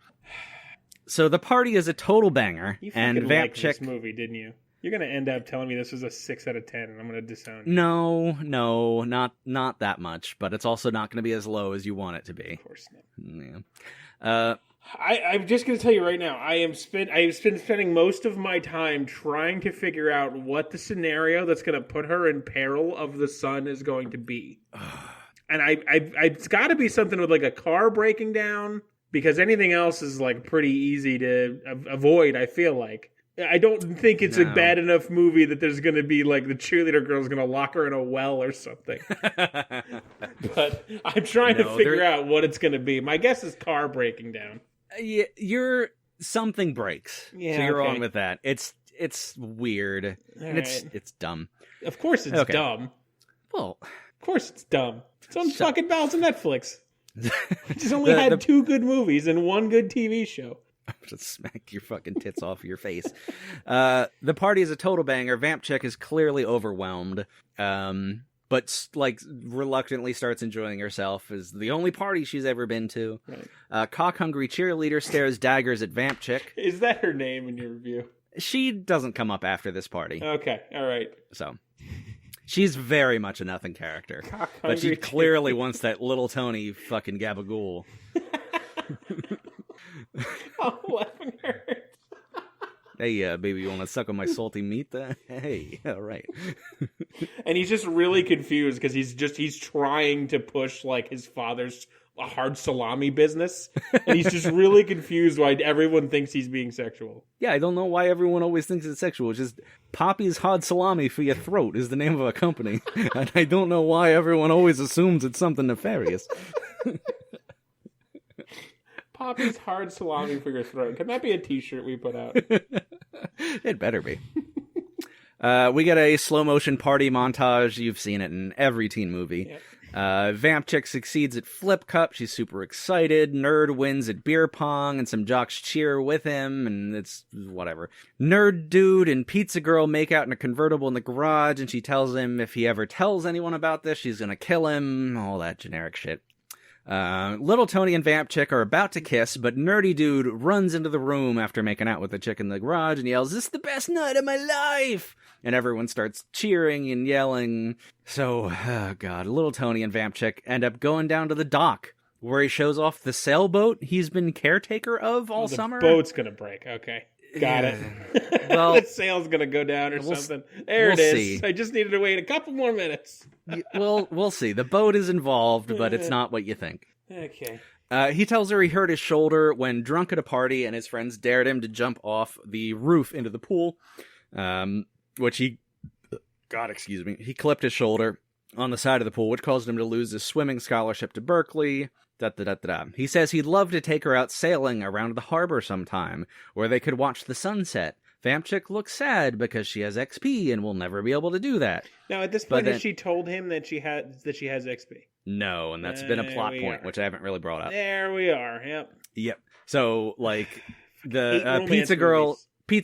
So the party is a total banger, you and Vamp liked Chick... this movie, didn't you? You're going to end up telling me this was a 6 out of 10, and I'm going to disown you. No, not that much, but it's also not going to be as low as you want it to be. Of course not. Yeah. I'm just going to tell you right now, I have been spending most of my time trying to figure out what the scenario that's going to put her in peril of the sun is going to be. And it's got to be something with a car breaking down, because anything else is pretty easy to avoid, I feel like. I don't think it's a bad enough movie that there's going to be the cheerleader girl's going to lock her in a well or something. But I'm trying to figure out what it's going to be. My guess is car breaking down. Yeah, something breaks. Yeah, so you're okay. on with that. It's weird. All and right. it's dumb. Of course it's dumb. Well, of course it's dumb. It's on fucking balance of Netflix. It's only had 2 good movies and 1 good TV show. Just smack your fucking tits off your face. The party is a total banger. Vamp Chick is clearly overwhelmed, but reluctantly starts enjoying herself. Is the only party she's ever been to. Right. Cock-hungry cheerleader stares daggers at Vamp Chick. Is that her name in your review? She doesn't come up after this party. Okay, all right. So she's very much a nothing character, but she clearly wants that little Tony fucking gabagool. Oh, laughing hurts. Hey, baby, you want to suck on my salty meat? Hey, all right. And he's just really confused because he's trying to push his father's hard salami business, and he's just really confused why everyone thinks he's being sexual. Yeah, I don't know why everyone always thinks it's sexual. It's just Poppy's Hard Salami for Your Throat is the name of a company, and I don't know why everyone always assumes it's something nefarious. Poppy's Hard Salami for Your Throat. Can that be a t-shirt we put out? It better be. We get a slow motion party montage. You've seen it in every teen movie. Yep. Vamp Chick succeeds at Flip Cup. She's super excited. Nerd wins at beer pong, and some jocks cheer with him, and it's whatever. Nerd Dude and Pizza Girl make out in a convertible in the garage, and she tells him if he ever tells anyone about this, she's gonna kill him. All that generic shit. Little Tony and Vamp Chick are about to kiss, but Nerdy Dude runs into the room after making out with the chick in the garage and yells, "This is the best night of my life!" And everyone starts cheering and yelling. So, oh god, Little Tony and Vamp Chick end up going down to the dock, where he shows off the sailboat he's been caretaker of all summer. The boat's gonna break, okay. Got it. Well, the sail's gonna go down or something. There it is. See. I just needed to wait a couple more minutes. Well, we'll see. The boat is involved, but it's not what you think. Okay. He tells her he hurt his shoulder when drunk at a party, and his friends dared him to jump off the roof into the pool, which he clipped his shoulder on the side of the pool, which caused him to lose his swimming scholarship to Berkeley. He says he'd love to take her out sailing around the harbor sometime, where they could watch the sunset. Vamp Chick looks sad because she has XP and will never be able to do that. Now, at this point, has she told him that she has XP? No, and that's been a plot point, which I haven't really brought up. There we are. Yep. So, like, the pizza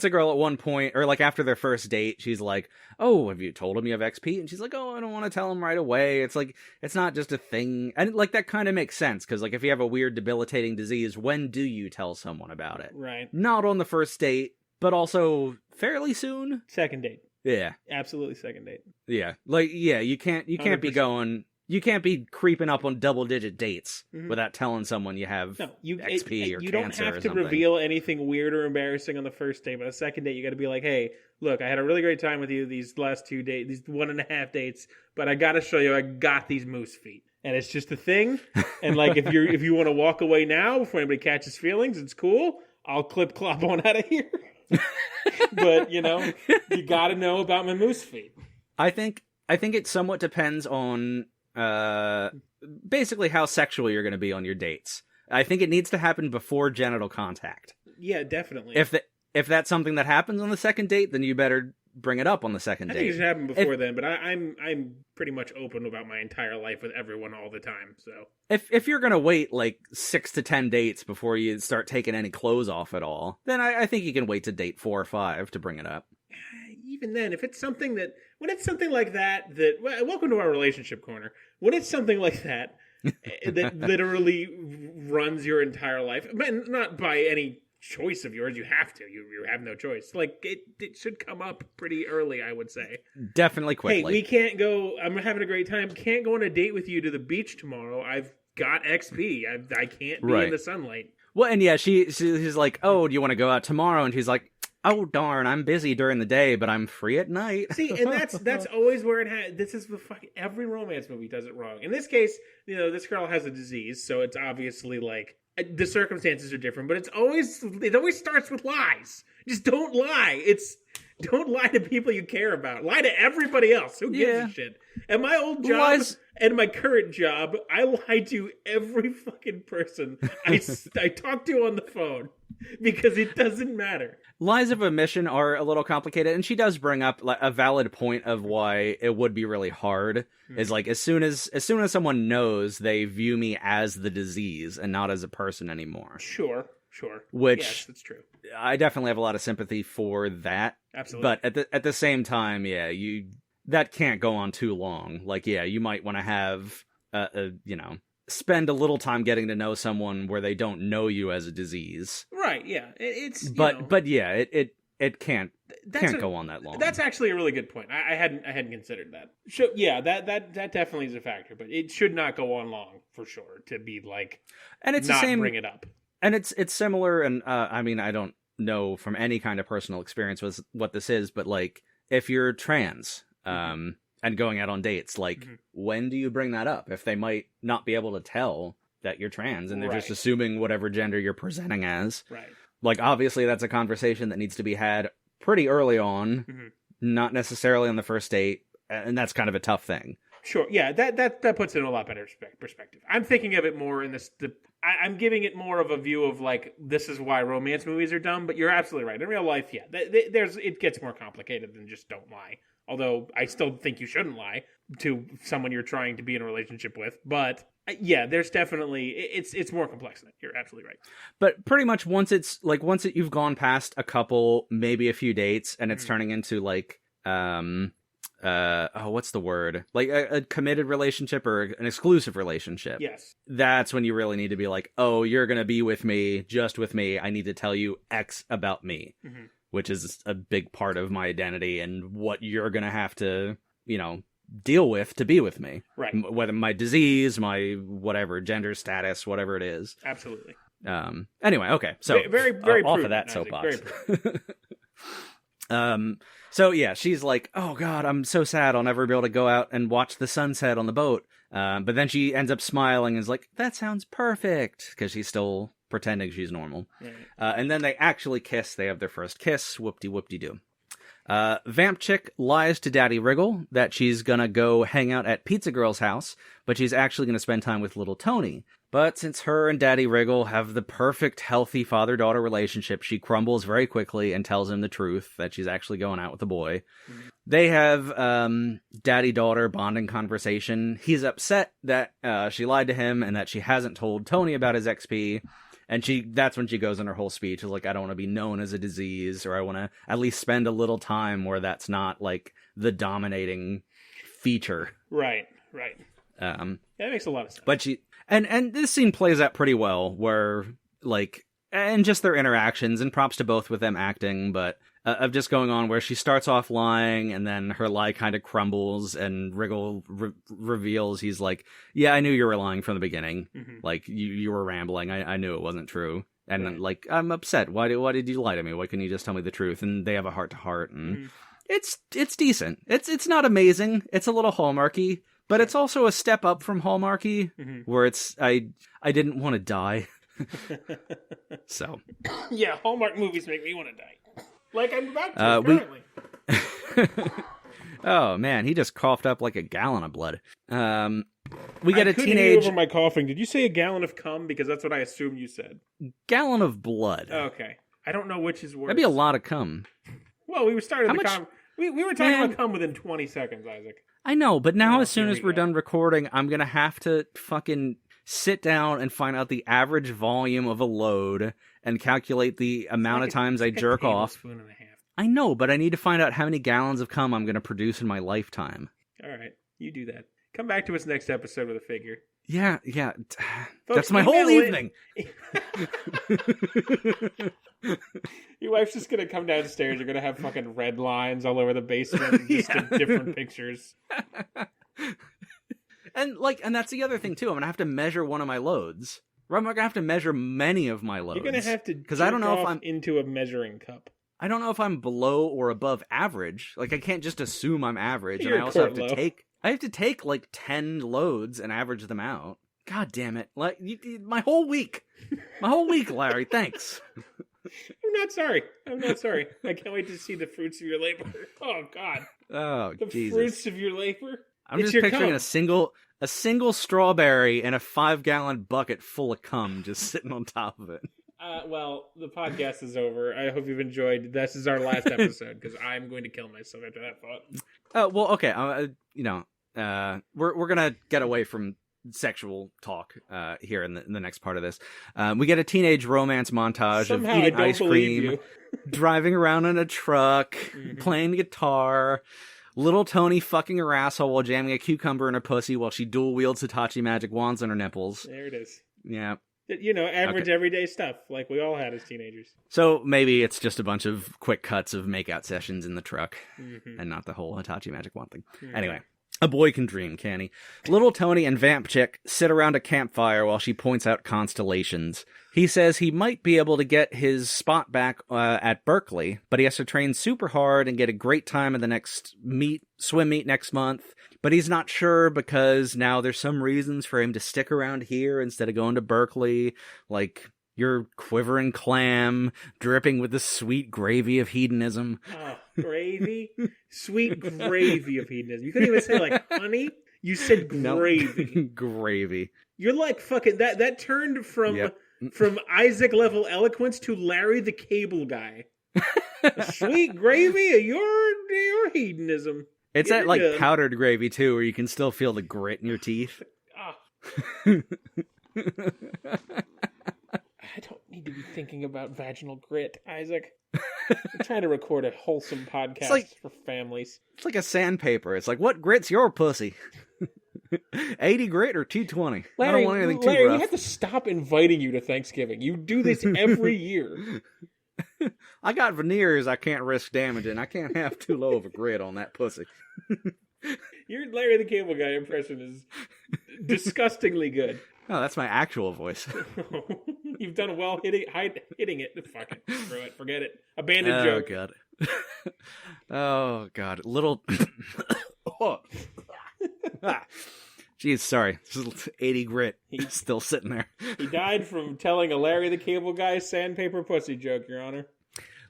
girl at one point, or like after their first date, she's like, "Oh, have you told him you have XP?" And she's like, "Oh, I don't want to tell him right away." It's like, it's not just a thing. And like, that kind of makes sense, because like, if you have a weird debilitating disease, when do you tell someone about it? Right. Not on the first date, but also fairly soon. Second date. Yeah. Absolutely second date. Yeah. Like, yeah, you can't be 100%. You can't be creeping up on double-digit dates without telling someone you have XP or cancer. You don't have to reveal anything weird or embarrassing on the first date, but the second date, you got to be like, "Hey, look, I had a really great time with you these last 2 dates, these 1.5 dates, but I got to show you I got these moose feet, and it's just a thing. And like, if you want to walk away now before anybody catches feelings, it's cool. I'll clip-clop on out of here. But you got to know about my moose feet." I think it somewhat depends on basically how sexual you're going to be on your dates. I think it needs to happen before genital contact. Yeah, definitely. If that's something that happens on the second date, then you better bring it up on the second date. I think it should happen before then, but I'm pretty much open about my entire life with everyone all the time. So if you're gonna wait like 6 to 10 dates before you start taking any clothes off at all, then I think you can wait to date 4 or 5 to bring it up. Even then, if it's something that, when it's something like that, welcome to our relationship corner. When it's something like that, that literally runs your entire life, not by any choice of yours, you have to. You have no choice. Like, it should come up pretty early, I would say. Definitely quickly. Hey, we can't go, I'm having a great time, can't go on a date with you to the beach tomorrow. I've got XP. I can't be in the sunlight. Well, and yeah, she's like, "Oh, do you want to go out tomorrow?" And she's like, "Oh, darn, I'm busy during the day, but I'm free at night." See, and that's always where it has. This is the fucking, every romance movie does it wrong. In this case, this girl has a disease, so it's obviously like, the circumstances are different, but it always starts with lies. Just don't lie. Don't lie to people you care about. Lie to everybody else. Who gives a shit? At my old job and my current job, I lie to every fucking person I talk to on the phone, because it doesn't matter. Lies of omission are a little complicated, and she does bring up like a valid point of why it would be really hard. Is like, as soon as someone knows, they view me as the disease and not as a person anymore. Sure. Which, yes, that's true. I definitely have a lot of sympathy for that. Absolutely. But at the same time, yeah, that can't go on too long. Like, yeah, you might want to have spend a little time getting to know someone where they don't know you as a disease. Right, yeah. But yeah, it can't go on that long. That's actually a really good point. I hadn't considered that. So, yeah, that definitely is a factor, but it should not go on long, for sure, to be like, and it's not the same, bring it up. And it's similar, and I mean, I don't know from any kind of personal experience what this is, but like, if you're trans, and going out on dates, like, when do you bring that up? If they might not be able to tell that you're trans, and they're just assuming whatever gender you're presenting as. Right. Like, obviously, that's a conversation that needs to be had pretty early on, not necessarily on the first date, and that's kind of a tough thing. Sure, yeah, that puts it in a lot better perspective. I'm thinking of it more in this. I'm giving it more of a view of like, this is why romance movies are dumb. But you're absolutely right. In real life, yeah, it gets more complicated than just don't lie. Although I still think you shouldn't lie to someone you're trying to be in a relationship with. But yeah, there's definitely, it's more complex than that. You're absolutely right. But pretty much once you've gone past a couple, maybe a few dates, and it's turning into like what's the word? Like a committed relationship or an exclusive relationship. Yes. That's when you really need to be like, "Oh, you're going to be with me, just with me. I need to tell you X about me." Which is a big part of my identity and what you're going to have to, deal with to be with me. Right. Whether my disease, my whatever, gender status, whatever it is. Absolutely. Anyway, okay. So very, very off of that soapbox. So yeah, she's like, "Oh God, I'm so sad. I'll never be able to go out and watch the sunset on the boat." But then she ends up smiling and is like, "That sounds perfect," because she's still pretending she's normal. Right. And then they actually kiss. They have their first kiss. Whoop-de-whoop-de-doo. Vamp Chick lies to Daddy Wriggle that she's gonna go hang out at Pizza Girl's house, but she's actually gonna spend time with little Tony. But since her and Daddy Wriggle have the perfect, healthy father-daughter relationship, she crumbles very quickly and tells him the truth, that she's actually going out with the boy. Mm-hmm. They have daddy-daughter bonding conversation. He's upset that she lied to him and that she hasn't told Tony about his XP. And that's when she goes in her whole speech. Is like, I don't want to be known as a disease, or I want to at least spend a little time where that's not, like, the dominating feature. Right. That makes a lot of sense. But and this scene plays out pretty well, where, like, and just their interactions, and props to both with them acting, but of just going on where she starts off lying, and then her lie kind of crumbles, and Wriggle reveals he's like, yeah, I knew you were lying from the beginning. Mm-hmm. Like, you were rambling. I knew it wasn't true. And right. Like, I'm upset. Why did you lie to me? Why couldn't you just tell me the truth? And they have a heart-to-heart, and it's decent. It's not amazing. It's a little Hallmarky. But it's also a step up from Hallmarky, where it's, I didn't want to die. So. Yeah, Hallmark movies make me want to die. Like I'm about to, currently. Oh, man, he just coughed up like a gallon of blood. We get a teenage... hear over my coughing. Did you say a gallon of cum? Because that's what I assumed you said. Gallon of blood. Okay. I don't know which is worse. That'd be a lot of cum. Well, we were starting the cum. We were talking about cum within 20 seconds, Isaac. I know, but now as soon as we're done recording, I'm going to have to fucking sit down and find out the average volume of a load and calculate the amount of times I jerk off. And a half. I know, but I need to find out how many gallons of cum I'm going to produce in my lifetime. All right, you do that. Come back to us next episode with a figure. Yeah. Folks, that's my whole evening. Your wife's just going to come downstairs. You're going to have fucking red lines all over the basement, just different pictures. And that's the other thing too. I'm going to have to measure one of my loads. Or I'm going to have to measure many of my loads. You're going to have to because I don't know if I'm into a measuring cup. I don't know if I'm below or above average. Like, I can't just assume I'm average. And I also have to take like 10 loads and average them out. God damn it. Like, my whole week, Larry. Thanks. I'm not sorry. I can't wait to see the fruits of your labor. Oh, God. Oh, the Jesus. Fruits of your labor? I'm just picturing a single strawberry in a 5-gallon bucket full of cum just sitting on top of it. Well, the podcast is over. I hope you've enjoyed. This is our last episode because I'm going to kill myself after that thought. Well, okay. We're gonna get away from sexual talk here in the next part of this. We get a teenage romance montage Somehow of eating I don't ice believe cream, you. driving around in a truck, playing guitar. Little Tony fucking her asshole while jamming a cucumber in her pussy while she dual wields Hitachi magic wands on her nipples. There it is. Yeah. Average everyday stuff like we all had as teenagers. So maybe it's just a bunch of quick cuts of makeout sessions in the truck and not the whole Hitachi magic wand thing. Anyway, a boy can dream, can he? Little Tony and Vamp Chick sit around a campfire while she points out constellations. He says he might be able to get his spot back at Berkeley, but he has to train super hard and get a great time at the next swim meet next month. But he's not sure because now there's some reasons for him to stick around here instead of going to Berkeley, like your quivering clam dripping with the sweet gravy of hedonism. Oh, gravy? Sweet gravy of hedonism. You couldn't even say like honey. You said gravy. No. Gravy. You're like fucking that turned from Isaac level eloquence to Larry the Cable Guy. Sweet gravy of your hedonism. It's that like powdered gravy too, where you can still feel the grit in your teeth. I don't need to be thinking about vaginal grit, Isaac. I'm trying to record a wholesome podcast for families. It's like a sandpaper. It's like, what grit's your pussy? 80 grit or 220? Larry, I don't want anything too Larry, rough. we have to stop inviting you to Thanksgiving. You do this every year. I got veneers I can't risk damaging. I can't have too low of a grit on that pussy. Your Larry the Cable Guy impression is disgustingly good. Oh, that's my actual voice. You've done well hitting it. Fuck it. Screw it. Forget it. Abandoned joke. Oh, God. Oh, God. Little... Jeez, sorry. This is 80 grit. He's still sitting there. He died from telling a Larry the Cable Guy sandpaper pussy joke, Your Honor.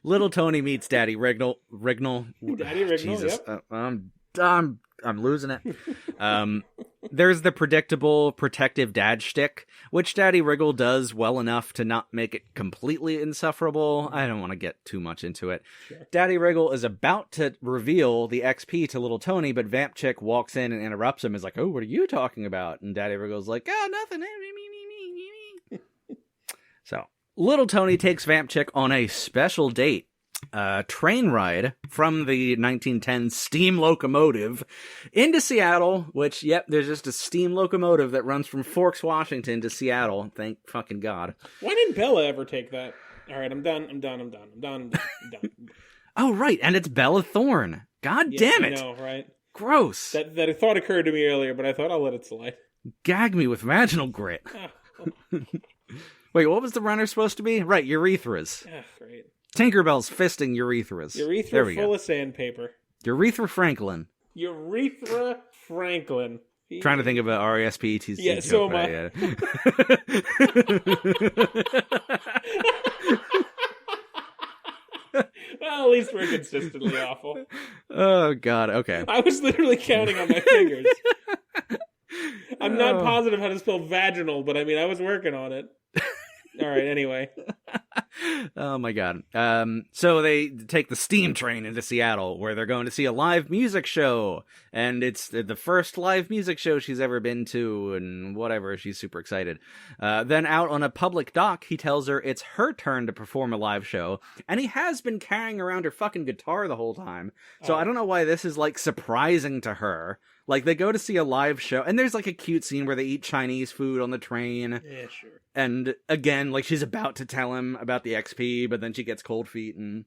Little Tony meets Daddy Rignall. Daddy Rignall, Jesus, yep. I'm I'm losing it. There's the predictable protective dad shtick, which Daddy Wriggle does well enough to not make it completely insufferable. I don't want to get too much into it. Sure. Daddy Wriggle is about to reveal the XP to Little Tony, but Vamp Chick walks in and interrupts him. Is like, "Oh, what are you talking about?" And Daddy Wriggle's like, "Oh, nothing." So Little Tony takes Vamp Chick on a special date. Train ride from the 1910 steam locomotive into Seattle, which, there's just a steam locomotive that runs from Forks, Washington to Seattle. Thank fucking God. Why didn't Bella ever take that? All right, I'm done. Oh, right, and it's Bella Thorne. God damn it. I know, right? Gross. That thought occurred to me earlier, but I thought I'll let it slide. Gag me with vaginal grit. Wait, what was the runner supposed to be? Right, urethras. Great. Tinkerbell's fisting urethras. Urethra full of sandpaper. Urethra Franklin. Urethra Franklin. Trying to think of an R-E-S-P-E-T-C. Yeah, so am I. Yeah. Well, at least we're consistently awful. Oh, God, okay. I was literally counting on my fingers. I'm not positive how to spell vaginal, but I mean, I was working on it. All right, anyway. Oh, my God. So they take the steam train into Seattle, where they're going to see a live music show. And it's the first live music show she's ever been to, and whatever. She's super excited. Then out on a public dock, he tells her it's her turn to perform a live show. And he has been carrying around her fucking guitar the whole time. So I don't know why this is, like, surprising to her. Like, they go to see a live show, and there's, like, a cute scene where they eat Chinese food on the train. Yeah, sure. And, again, like, she's about to tell him about the XP, but then she gets cold feet and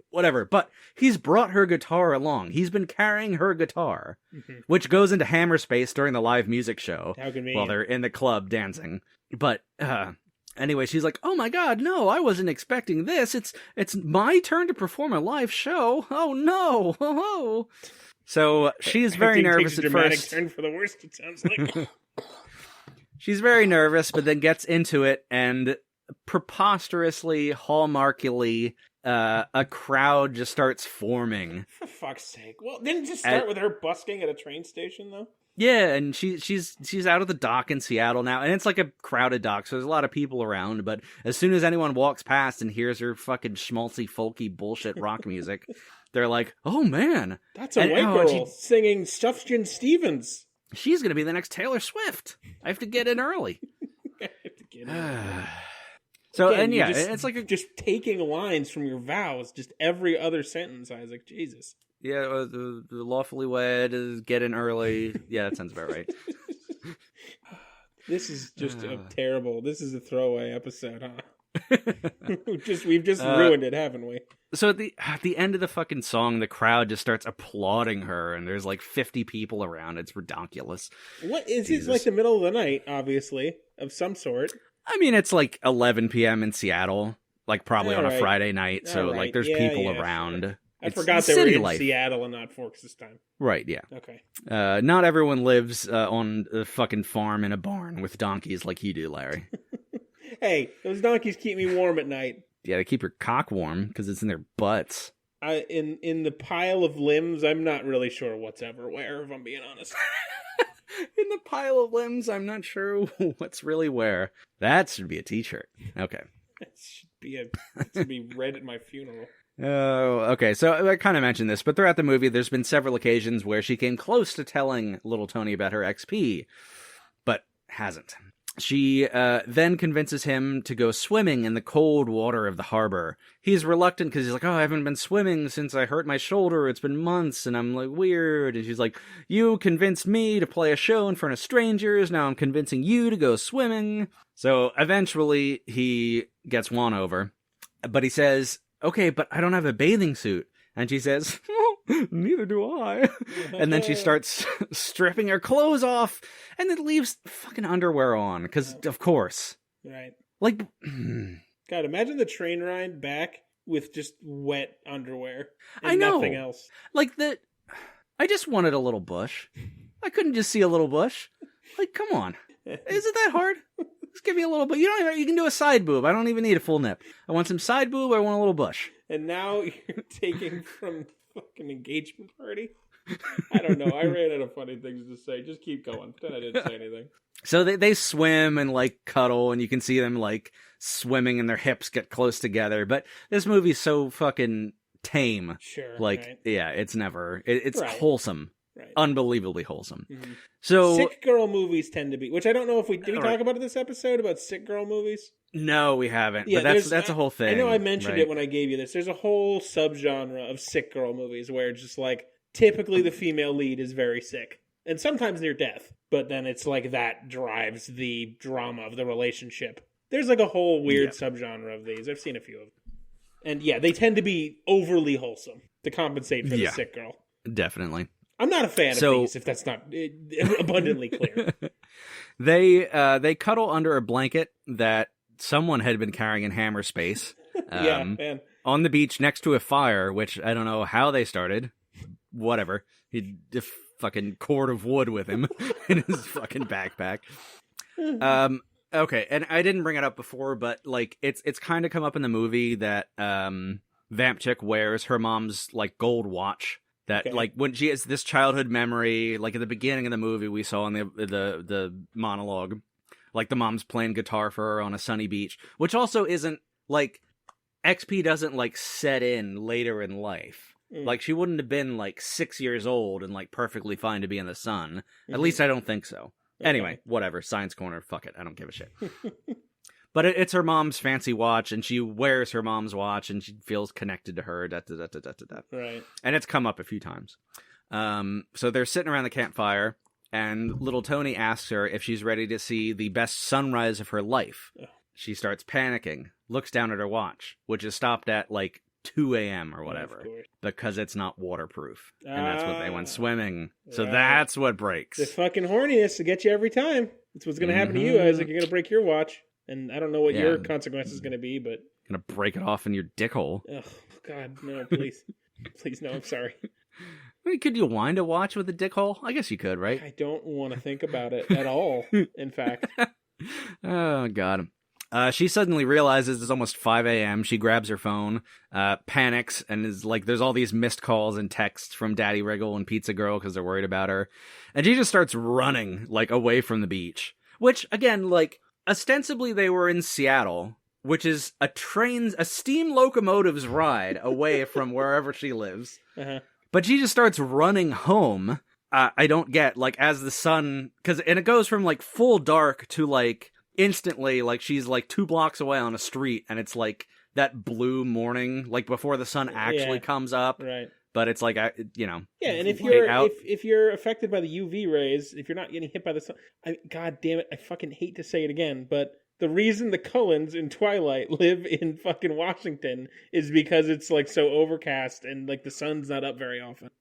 whatever. But he's brought her guitar along. He's been carrying her guitar, which goes into hammer space during the live music show. How convenient. While they're in the club dancing. But, anyway, she's like, "Oh my God, no, I wasn't expecting this. It's my turn to perform a live show. Oh, no. Oh. So she's very nervous at first. Turn for the worst, it sounds like. She's very nervous, but then gets into it, and preposterously, hallmarkily, a crowd just starts forming. For fuck's sake! Well, didn't it just start with her busking at a train station, though? Yeah, and she's out of the dock in Seattle now, and it's like a crowded dock, so there's a lot of people around. But as soon as anyone walks past and hears her fucking schmaltzy, folky bullshit rock music, they're like, "Oh man, that's a white girl singing Sufjan Stevens. She's gonna be the next Taylor Swift. I have to get in early." So again, and it's like just taking lines from your vows, just every other sentence. I was like, Jesus. Yeah, the lawfully wed is get in early. Yeah, that sounds about right. This is just terrible. This is a throwaway episode, huh? We've just ruined it, haven't we? So at the end of the fucking song, the crowd just starts applauding her, and there's like 50 people around. It's ridiculous. What is it? Like the middle of the night, obviously, of some sort. I mean, it's like 11 p.m. in Seattle, like probably on a Friday night. So like there's people around. Sure. I forgot they were in Seattle and not Forks this time. Right, yeah. Okay. Not everyone lives on a fucking farm in a barn with donkeys like you do, Larry. Hey, those donkeys keep me warm at night. Yeah, they keep your cock warm because it's in their butts. In the pile of limbs, I'm not really sure what's ever where, if I'm being honest. In the pile of limbs, I'm not sure what's really where. That should be a t-shirt. Okay. It should be read at my funeral. Oh, okay. So I kind of mentioned this, but throughout the movie, there's been several occasions where she came close to telling little Tony about her XP, but hasn't. She then convinces him to go swimming in the cold water of the harbor. He's reluctant because he's like, "Oh, I haven't been swimming since I hurt my shoulder. It's been months, and I'm like weird." And she's like, "You convinced me to play a show in front of strangers. Now I'm convincing you to go swimming." So eventually he gets won over, but he says, "Okay, but I don't have a bathing suit." And she says, "Oh, neither do I." And then she starts stripping her clothes off and then leaves fucking underwear on. Because, of course. Right. Like, God, imagine the train ride back with just wet underwear. And I know. Nothing else. Like, I just wanted a little bush. I couldn't just see a little bush. Like, come on. Is it that hard? Just give me a little bit. You can do a side boob. I don't even need a full nip. I want some side boob. I want a little bush. And now you're taking from fucking engagement party. I don't know. I ran out of funny things to say. Just keep going. Then I didn't say anything. So they swim and like cuddle, and you can see them like swimming and their hips get close together. But this movie's so fucking tame. Sure. Like, right. yeah, it's never. It's Right. wholesome. Right. Unbelievably wholesome. Mm-hmm. So sick girl movies tend to be, which I don't know if did we All talk right. about in this episode about sick girl movies? no, we haven't. Yeah, but that's a whole thing. I know I mentioned right? it when I gave you this. There's a whole subgenre of sick girl movies where it's just like typically the female lead is very sick and sometimes near death, but then it's like that drives the drama of the relationship. There's like a whole weird subgenre of these. I've seen a few of them. And yeah, they tend to be overly wholesome to compensate for the sick girl. Definitely. I'm not a fan of these, if that's not abundantly clear. They cuddle under a blanket that someone had been carrying in Hammer space. Yeah, man. On the beach next to a fire, which I don't know how they started. Whatever. He a fucking cord of wood with him in his fucking backpack. Okay, and I didn't bring it up before, but like it's kind of come up in the movie that Vamp Chick wears her mom's like gold watch. That like when she has this childhood memory, like at the beginning of the movie, we saw in the monologue, like the mom's playing guitar for her on a sunny beach, which also isn't like XP doesn't like set in later in life. Like she wouldn't have been like 6 years old and like perfectly fine to be in the sun. At least I don't think so. Okay. Anyway, whatever. Science corner. Fuck it. I don't give a shit. But it's her mom's fancy watch, and she wears her mom's watch, and she feels connected to her. Right. And it's come up a few times. So they're sitting around the campfire, and little Tony asks her if she's ready to see the best sunrise of her life. Ugh. She starts panicking, looks down at her watch, which is stopped at like 2 a.m. or whatever, because it's not waterproof. And that's what they went swimming. So that's what breaks. The fucking horniness to get you every time. That's what's going to happen to you, Isaac. You're going to break your watch. And I don't know what your consequence is going to be, but... Gonna break it off in your dick hole. Oh, God, no, please. Please, no, I'm sorry. I mean, could you wind a watch with a dick hole? I guess you could, right? I don't want to think about it at all, in fact. Oh, God. She suddenly realizes it's almost 5 a.m. She grabs her phone, panics, and is like, there's all these missed calls and texts from Daddy Wriggle and Pizza Girl because they're worried about her. And she just starts running, like, away from the beach. Which, again, like... ostensibly they were in Seattle, which is a steam locomotive's ride away from wherever she lives. Uh-huh. But she just starts running home. I don't get, like, as the sun... and it goes from, like, full dark to, like, instantly, like, she's, like, 2 blocks away on a street, and it's, like, that blue morning, like, before the sun actually comes up. Right. But it's like, you know... Yeah, and if you're affected by the UV rays, if you're not getting hit by the sun... God damn it, I fucking hate to say it again, but the reason the Cullens in Twilight live in fucking Washington is because it's, like, so overcast and, like, the sun's not up very often.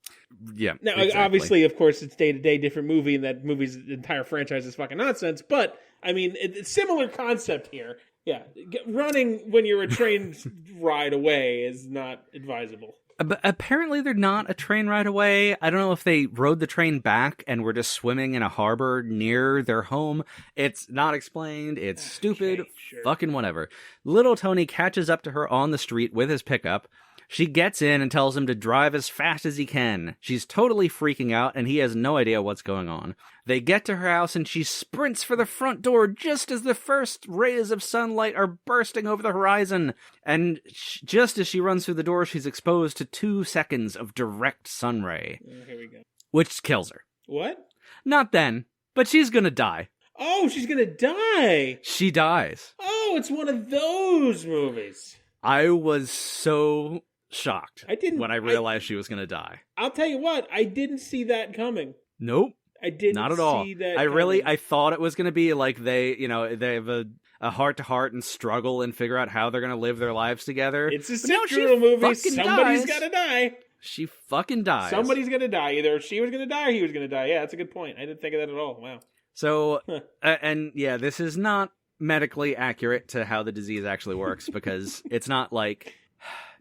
Yeah, now, exactly. Obviously, of course, it's day-to-day, different movie, and that movie's entire franchise is fucking nonsense, but, I mean, it's similar concept here. Yeah, running when you're a train ride away is not advisable. But apparently they're not a train ride away. I don't know if they rode the train back and were just swimming in a harbor near their home. It's not explained. It's stupid. Sure. Fucking whatever. Little Tony catches up to her on the street with his pickup. She gets in and tells him to drive as fast as he can. She's totally freaking out, and he has no idea what's going on. They get to her house, and she sprints for the front door just as the first rays of sunlight are bursting over the horizon. And just as she runs through the door, she's exposed to 2 seconds of direct sun ray. Here we go. Which kills her. What? Not then, but she's gonna die. Oh, she's gonna die! She dies. Oh, it's one of those movies. I was so... shocked when I realized she was going to die. I'll tell you what, I didn't see that coming. Nope. I didn't Not at all. see that I thought it was going to be like they have a heart-to-heart and struggle and figure out how they're going to live their lives together. It's a sick girl movie. Somebody's got to die. She fucking dies. Somebody's going to die. Either she was going to die or he was going to die. Yeah, that's a good point. I didn't think of that at all. Wow. So, and yeah, this is not medically accurate to how the disease actually works because it's not like...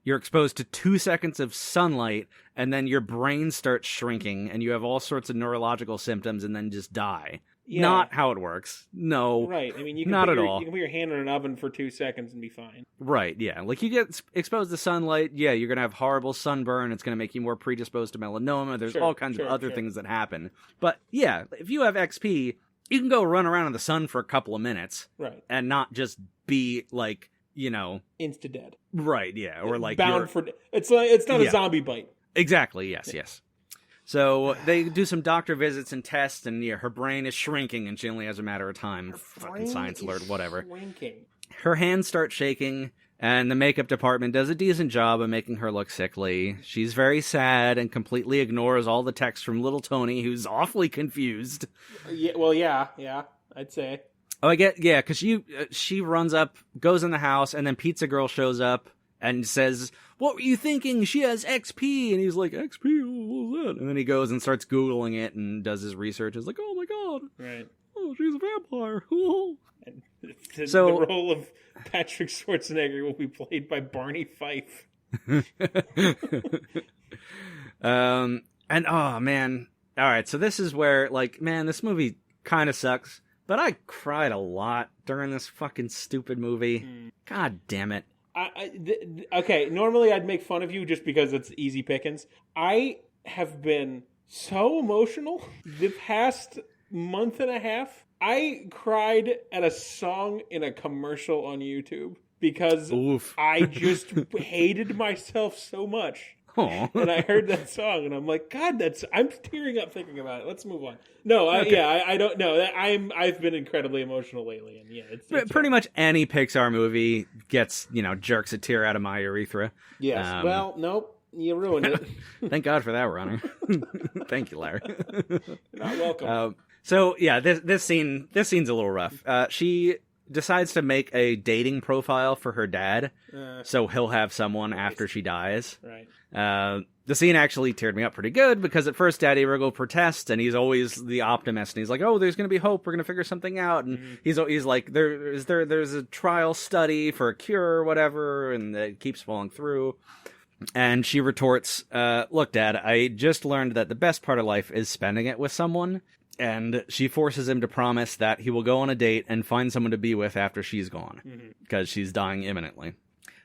you're exposed to 2 seconds of sunlight, and then your brain starts shrinking, and you have all sorts of neurological symptoms, and then just die. Not how it works. No. Right. I mean, you can not put at all. You can put your hand in an oven for 2 seconds and be fine. Right, yeah. Like, you get exposed to sunlight, yeah, you're going to have horrible sunburn. It's going to make you more predisposed to melanoma. There's all kinds of other things that happen. But, yeah, if you have XP, you can go run around in the sun for a couple of minutes. Right. And not just be, like, you know... Insta-dead. Right, yeah. Or, like, bound for... It's not a zombie bite. Exactly, yes. So they do some doctor visits and tests, and her brain is shrinking, and she only has a matter of time. Fucking science alert, whatever. Shrinking. Her hands start shaking, and the makeup department does a decent job of making her look sickly. She's very sad and completely ignores all the texts from little Tony, who's awfully confused. Yeah, well, yeah, I'd say. Oh, because she runs up, goes in the house, and then Pizza Girl shows up and says, "What were you thinking? She has XP." And he's like, "XP? What was that?" And then he goes and starts Googling it and does his research. It's like, oh my god. Right. Oh, she's a vampire. And So the role of Patrick Schwarzenegger will be played by Barney Fife. And oh man. Alright, so this is where, like, man, this movie kind of sucks. But I cried a lot during this fucking stupid movie. God damn it. Okay, normally I'd make fun of you just because it's easy pickings. I have been so emotional the past month and a half. I cried at a song in a commercial on YouTube because I just hated myself so much. Aww. And I heard that song and I'm like, God, I'm tearing up thinking about it. Let's move on. No, I don't know. I've been incredibly emotional lately, and it's pretty much any Pixar movie gets, jerks a tear out of my urethra. Yes. Well, nope. You ruined it. Thank God for that, Ronnie. Thank you, Larry. You're not welcome. So yeah, this scene's a little rough. She decides to make a dating profile for her dad, so he'll have someone after she dies. Right. The scene actually teared me up pretty good because at first Daddy Wriggle protests and he's always the optimist and he's like, "Oh, there's going to be hope. We're going to figure something out." And he's like, "There's a trial study for a cure or whatever," and it keeps falling through. And she retorts, "Look, Dad, I just learned that the best part of life is spending it with someone." And she forces him to promise that he will go on a date and find someone to be with after she's gone, because she's dying imminently.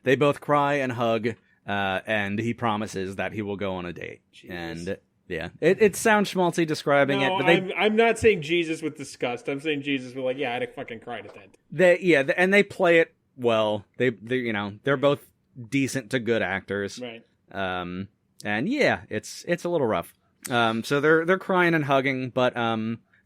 They both cry and hug, and he promises that he will go on a date. Jesus. And yeah, it sounds schmaltzy describing it, but I'm not saying Jesus with disgust. I'm saying Jesus with like, yeah, I'd fucking cried at that. And they play it well. They're both decent to good actors. Right. And yeah, it's a little rough. So they're crying and hugging, but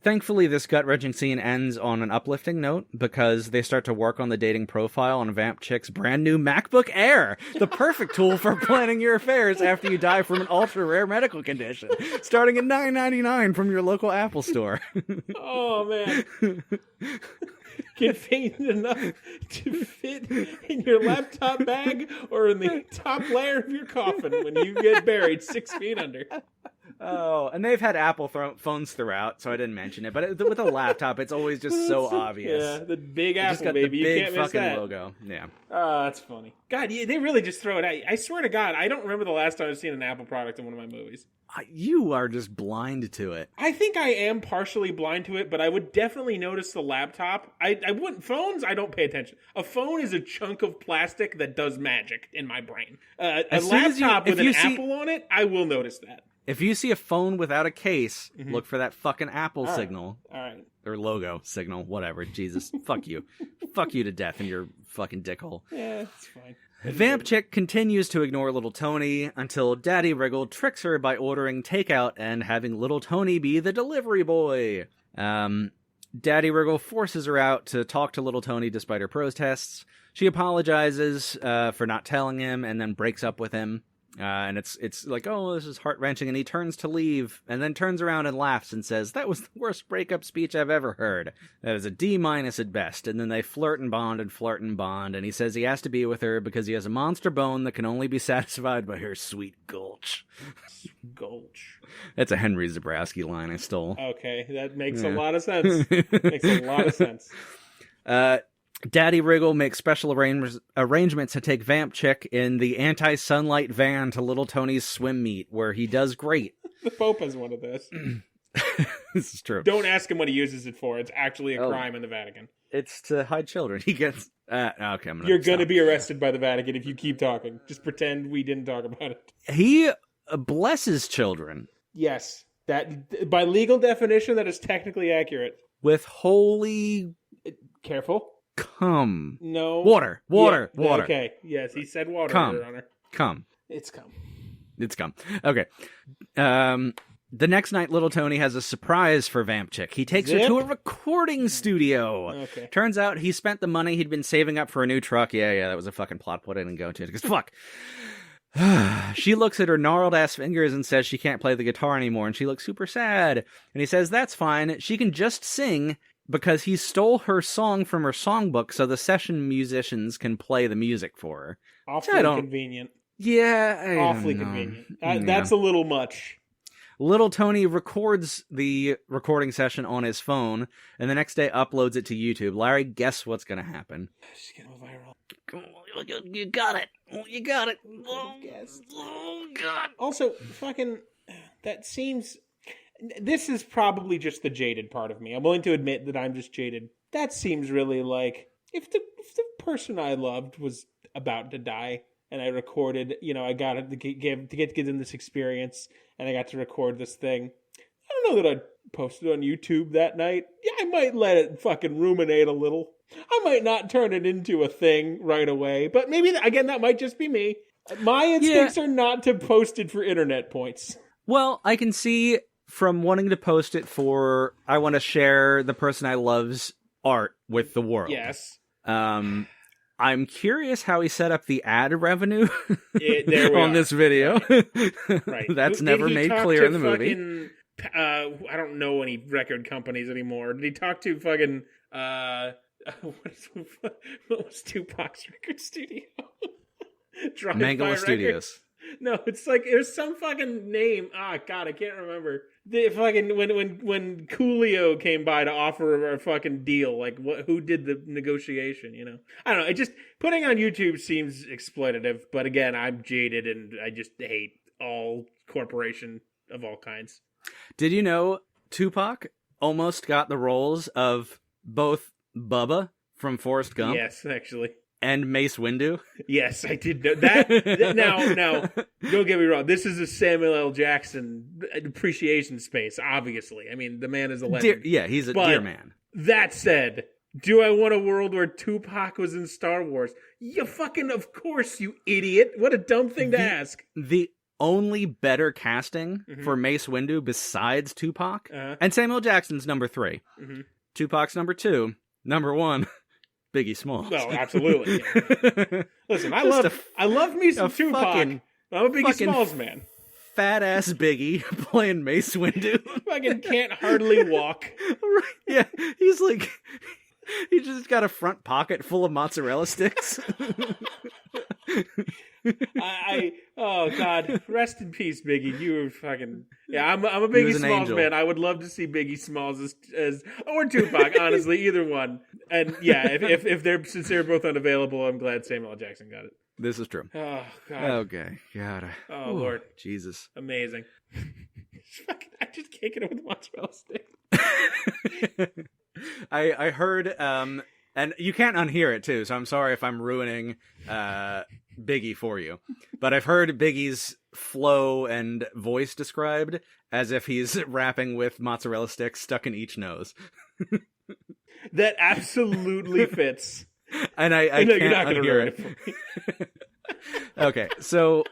thankfully this gut-wrenching scene ends on an uplifting note because they start to work on the dating profile on Vamp Chick's brand new MacBook Air, the perfect tool for planning your affairs after you die from an ultra-rare medical condition, starting at $9.99 from your local Apple store. Oh, man. Convenient enough to fit in your laptop bag or in the top layer of your coffin when you get buried 6 feet under. Oh, and they've had Apple phones throughout, so I didn't mention it. But with a laptop, it's always just so obvious. Yeah, the big Apple, got baby. The big you can't miss fucking that logo. Yeah. Oh, that's funny. God, they really just throw it out. I swear to God, I don't remember the last time I've seen an Apple product in one of my movies. You are just blind to it. I think I am partially blind to it, but I would definitely notice the laptop. I wouldn't. Phones, I don't pay attention. A phone is a chunk of plastic that does magic in my brain. A laptop with an Apple on it, I will notice that. If you see a phone without a case, look for that fucking Apple signal. All right. Or logo signal, whatever. Jesus, fuck you. Fuck you to death in your fucking dickhole. Yeah, it's fine. Vamp Chick continues to ignore little Tony until Daddy Wriggle tricks her by ordering takeout and having little Tony be the delivery boy. Daddy Wriggle forces her out to talk to little Tony despite her protests. She apologizes for not telling him and then breaks up with him. And it's like, oh, this is heart-wrenching, and he turns to leave, and then turns around and laughs and says, "That was the worst breakup speech I've ever heard. That was a D- at best." And then they flirt and bond, and he says he has to be with her because he has a monster bone that can only be satisfied by her sweet gulch. Gulch. That's a Henry Zabrowski line I stole. Okay, that makes a lot of sense. Makes a lot of sense. Daddy Wriggle makes special arrangements to take Vamp Chick in the anti-sunlight van to little Tony's swim meet, where he does great. The Pope has one of those. This is true. Don't ask him what he uses it for. It's actually a crime in the Vatican. It's to hide children. He gets... okay, You're going to be arrested by the Vatican if you keep talking. Just pretend we didn't talk about it. He blesses children. Yes. That, by legal definition, that is technically accurate. With holy... Careful. Cum. No. Water. Water. Okay. Yes, he said water, Your Honor. Cum. It's cum. It's cum. Okay. The next night, little Tony has a surprise for Vamp Chick. He takes her to a recording studio. Okay. Turns out he spent the money he'd been saving up for a new truck. Yeah, that was a fucking plot point I didn't go into. Because fuck. She looks at her gnarled ass fingers and says she can't play the guitar anymore, and she looks super sad. And he says that's fine. She can just sing because he stole her song from her songbook so the session musicians can play the music for her. Awfully convenient. Yeah. Awfully convenient. That's a little much. Little Tony records the recording session on his phone, and the next day uploads it to YouTube. Larry, guess what's going to happen? She's going to go viral. You got it. You got it. Oh, God. Also, fucking, that seems... This is probably just the jaded part of me. I'm willing to admit that I'm just jaded. That seems really like... If the person I loved was about to die, and I recorded, I got it to get them this experience, and I got to record this thing. I don't know that I'd post it on YouTube that night. Yeah, I might let it fucking ruminate a little. I might not turn it into a thing right away, but maybe, again, that might just be me. My instincts are not to post it for internet points. Well, I can see from wanting to post it for, I want to share the person I love's art with the world. Yes. I'm curious how he set up the ad revenue on this video. Right. That's never made clear in the movie. I don't know any record companies anymore. Did he talk to fucking... what was Tupac's record studio? Mangala Studios. No, it's like it was some fucking name. God, I can't remember. The fucking when Coolio came by to offer a fucking deal, like who did the negotiation? I don't know. It just putting on YouTube seems exploitative. But again, I'm jaded and I just hate all corporation of all kinds. Did you know Tupac almost got the roles of both Bubba from Forrest Gump? Yes, actually. And Mace Windu? Yes, I did know that. Now, don't get me wrong. This is a Samuel L. Jackson appreciation space, obviously. I mean, the man is a legend. He's a dear man. That said, do I want a world where Tupac was in Star Wars? You fucking, of course, you idiot. What a dumb thing to ask. The only better casting for Mace Windu besides Tupac, and Samuel Jackson's number 3. Tupac's number 2. Number 1... Biggie Smalls. Well, absolutely. Yeah. Listen, I love me some Tupac. I'm a Biggie Smalls man. Fat ass Biggie playing Mace Windu. Fucking can't hardly walk. Right? Yeah, he's like, he just got a front pocket full of mozzarella sticks. Oh God, rest in peace, Biggie. You were fucking I'm a Biggie Smalls man. I would love to see Biggie Smalls as or Tupac, honestly, either one. And yeah, if they're since they're both unavailable, I'm glad Samuel L. Jackson got it. This is true. Oh God. Okay, God. Oh Lord, Jesus, amazing. I just can't get it with mozzarella stick. I heard and you can't unhear it too, so I'm sorry if I'm ruining Biggie for you. But I've heard Biggie's flow and voice described as if he's rapping with mozzarella sticks stuck in each nose. That absolutely fits. And I know can't you're not gonna unhear ruin it. it for me. Okay, so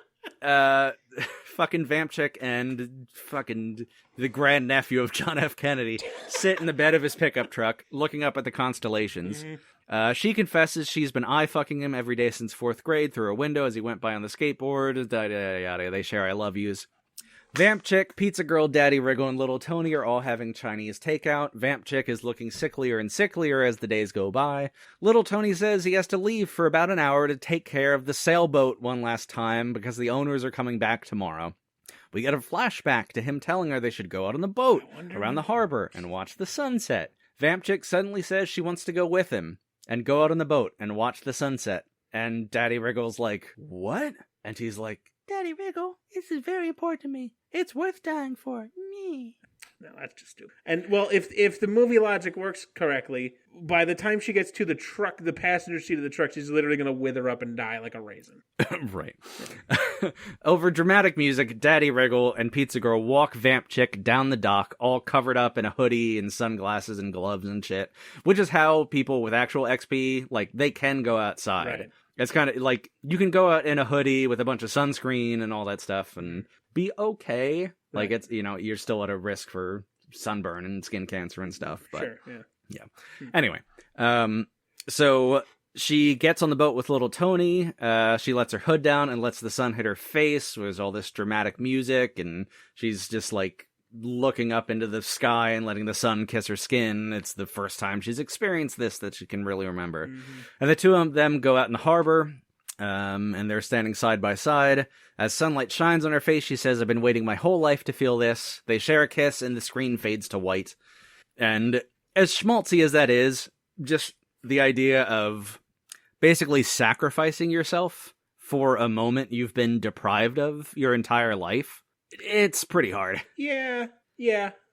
fucking Vamp Chick and fucking the grandnephew of John F. Kennedy sit in the bed of his pickup truck looking up at the constellations. She confesses she's been eye-fucking him every day since 4th grade through a window as he went by on the skateboard. Yada, yada. They share I love yous. Vamp Chick, Pizza Girl, Daddy Wriggle, and Little Tony are all having Chinese takeout. Vamp Chick is looking sicklier and sicklier as the days go by. Little Tony says he has to leave for about an hour to take care of the sailboat one last time because the owners are coming back tomorrow. We get a flashback to him telling her they should go out on the boat around the harbor and watch the sunset. Vamp Chick suddenly says she wants to go with him and go out on the boat and watch the sunset. And Daddy Wriggle's like, what? And he's like, Daddy Wriggle, this is very important to me. It's worth dying for. Me. No, that's just stupid. And well, if the movie logic works correctly, by the time she gets to the truck, the passenger seat of the truck, she's literally going to wither up and die like a raisin. Right. Over dramatic music, Daddy Wriggle and Pizza Girl walk Vamp Chick down the dock, all covered up in a hoodie and sunglasses and gloves and shit, which is how people with actual XP, like, they can go outside. Right. It's kind of like, you can go out in a hoodie with a bunch of sunscreen and all that stuff and be okay. Right. Like, it's, you know, you're still at a risk for sunburn and skin cancer and stuff. But sure, yeah. Anyway, so she gets on the boat with little Tony. She lets her hood down and lets the sun hit her face. There's all this dramatic music, and she's just, like, looking up into the sky and letting the sun kiss her skin. It's the first time she's experienced this that she can really remember. Mm-hmm. And the two of them go out in the harbor, and they're standing side by side. As sunlight shines on her face, she says, "I've been waiting my whole life to feel this." They share a kiss, and the screen fades to white. And as schmaltzy as that is, just the idea of basically sacrificing yourself for a moment you've been deprived of your entire life, it's pretty hard. Yeah,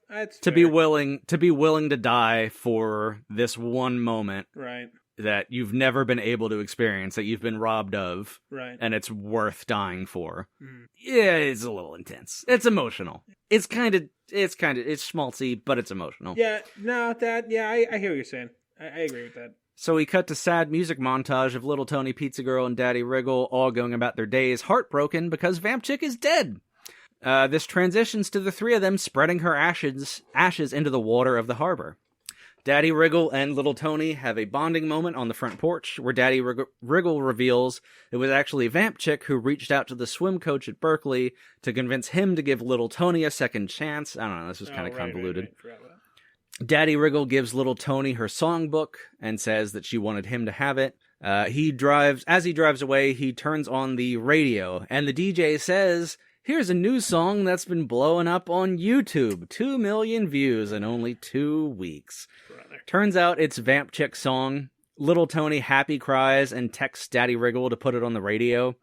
that's to be willing to die for this one moment, right? That you've never been able to experience, that you've been robbed of, right? And it's worth dying for. Mm. Yeah, it's a little intense. It's emotional. It's schmaltzy, but it's emotional. Yeah, no, I hear what you're saying. I agree with that. So we cut to sad music montage of little Tony, Pizza Girl, and Daddy Wriggle all going about their days heartbroken because Vamp Chick is dead. This transitions to the three of them spreading her ashes into the water of the harbor. Daddy Wriggle and little Tony have a bonding moment on the front porch where Daddy Wriggle reveals it was actually Vamp Chick who reached out to the swim coach at Berkeley to convince him to give little Tony a second chance. I don't know, this was kind of convoluted. Right. Daddy Wriggle gives little Tony her songbook and says that she wanted him to have it. As he drives away, he turns on the radio, and the DJ says, "Here's a new song that's been blowing up on YouTube. 2 million views in only 2 weeks." Brother. Turns out it's Vamp Chick's song. Little Tony happy cries and texts Daddy Wriggle to put it on the radio.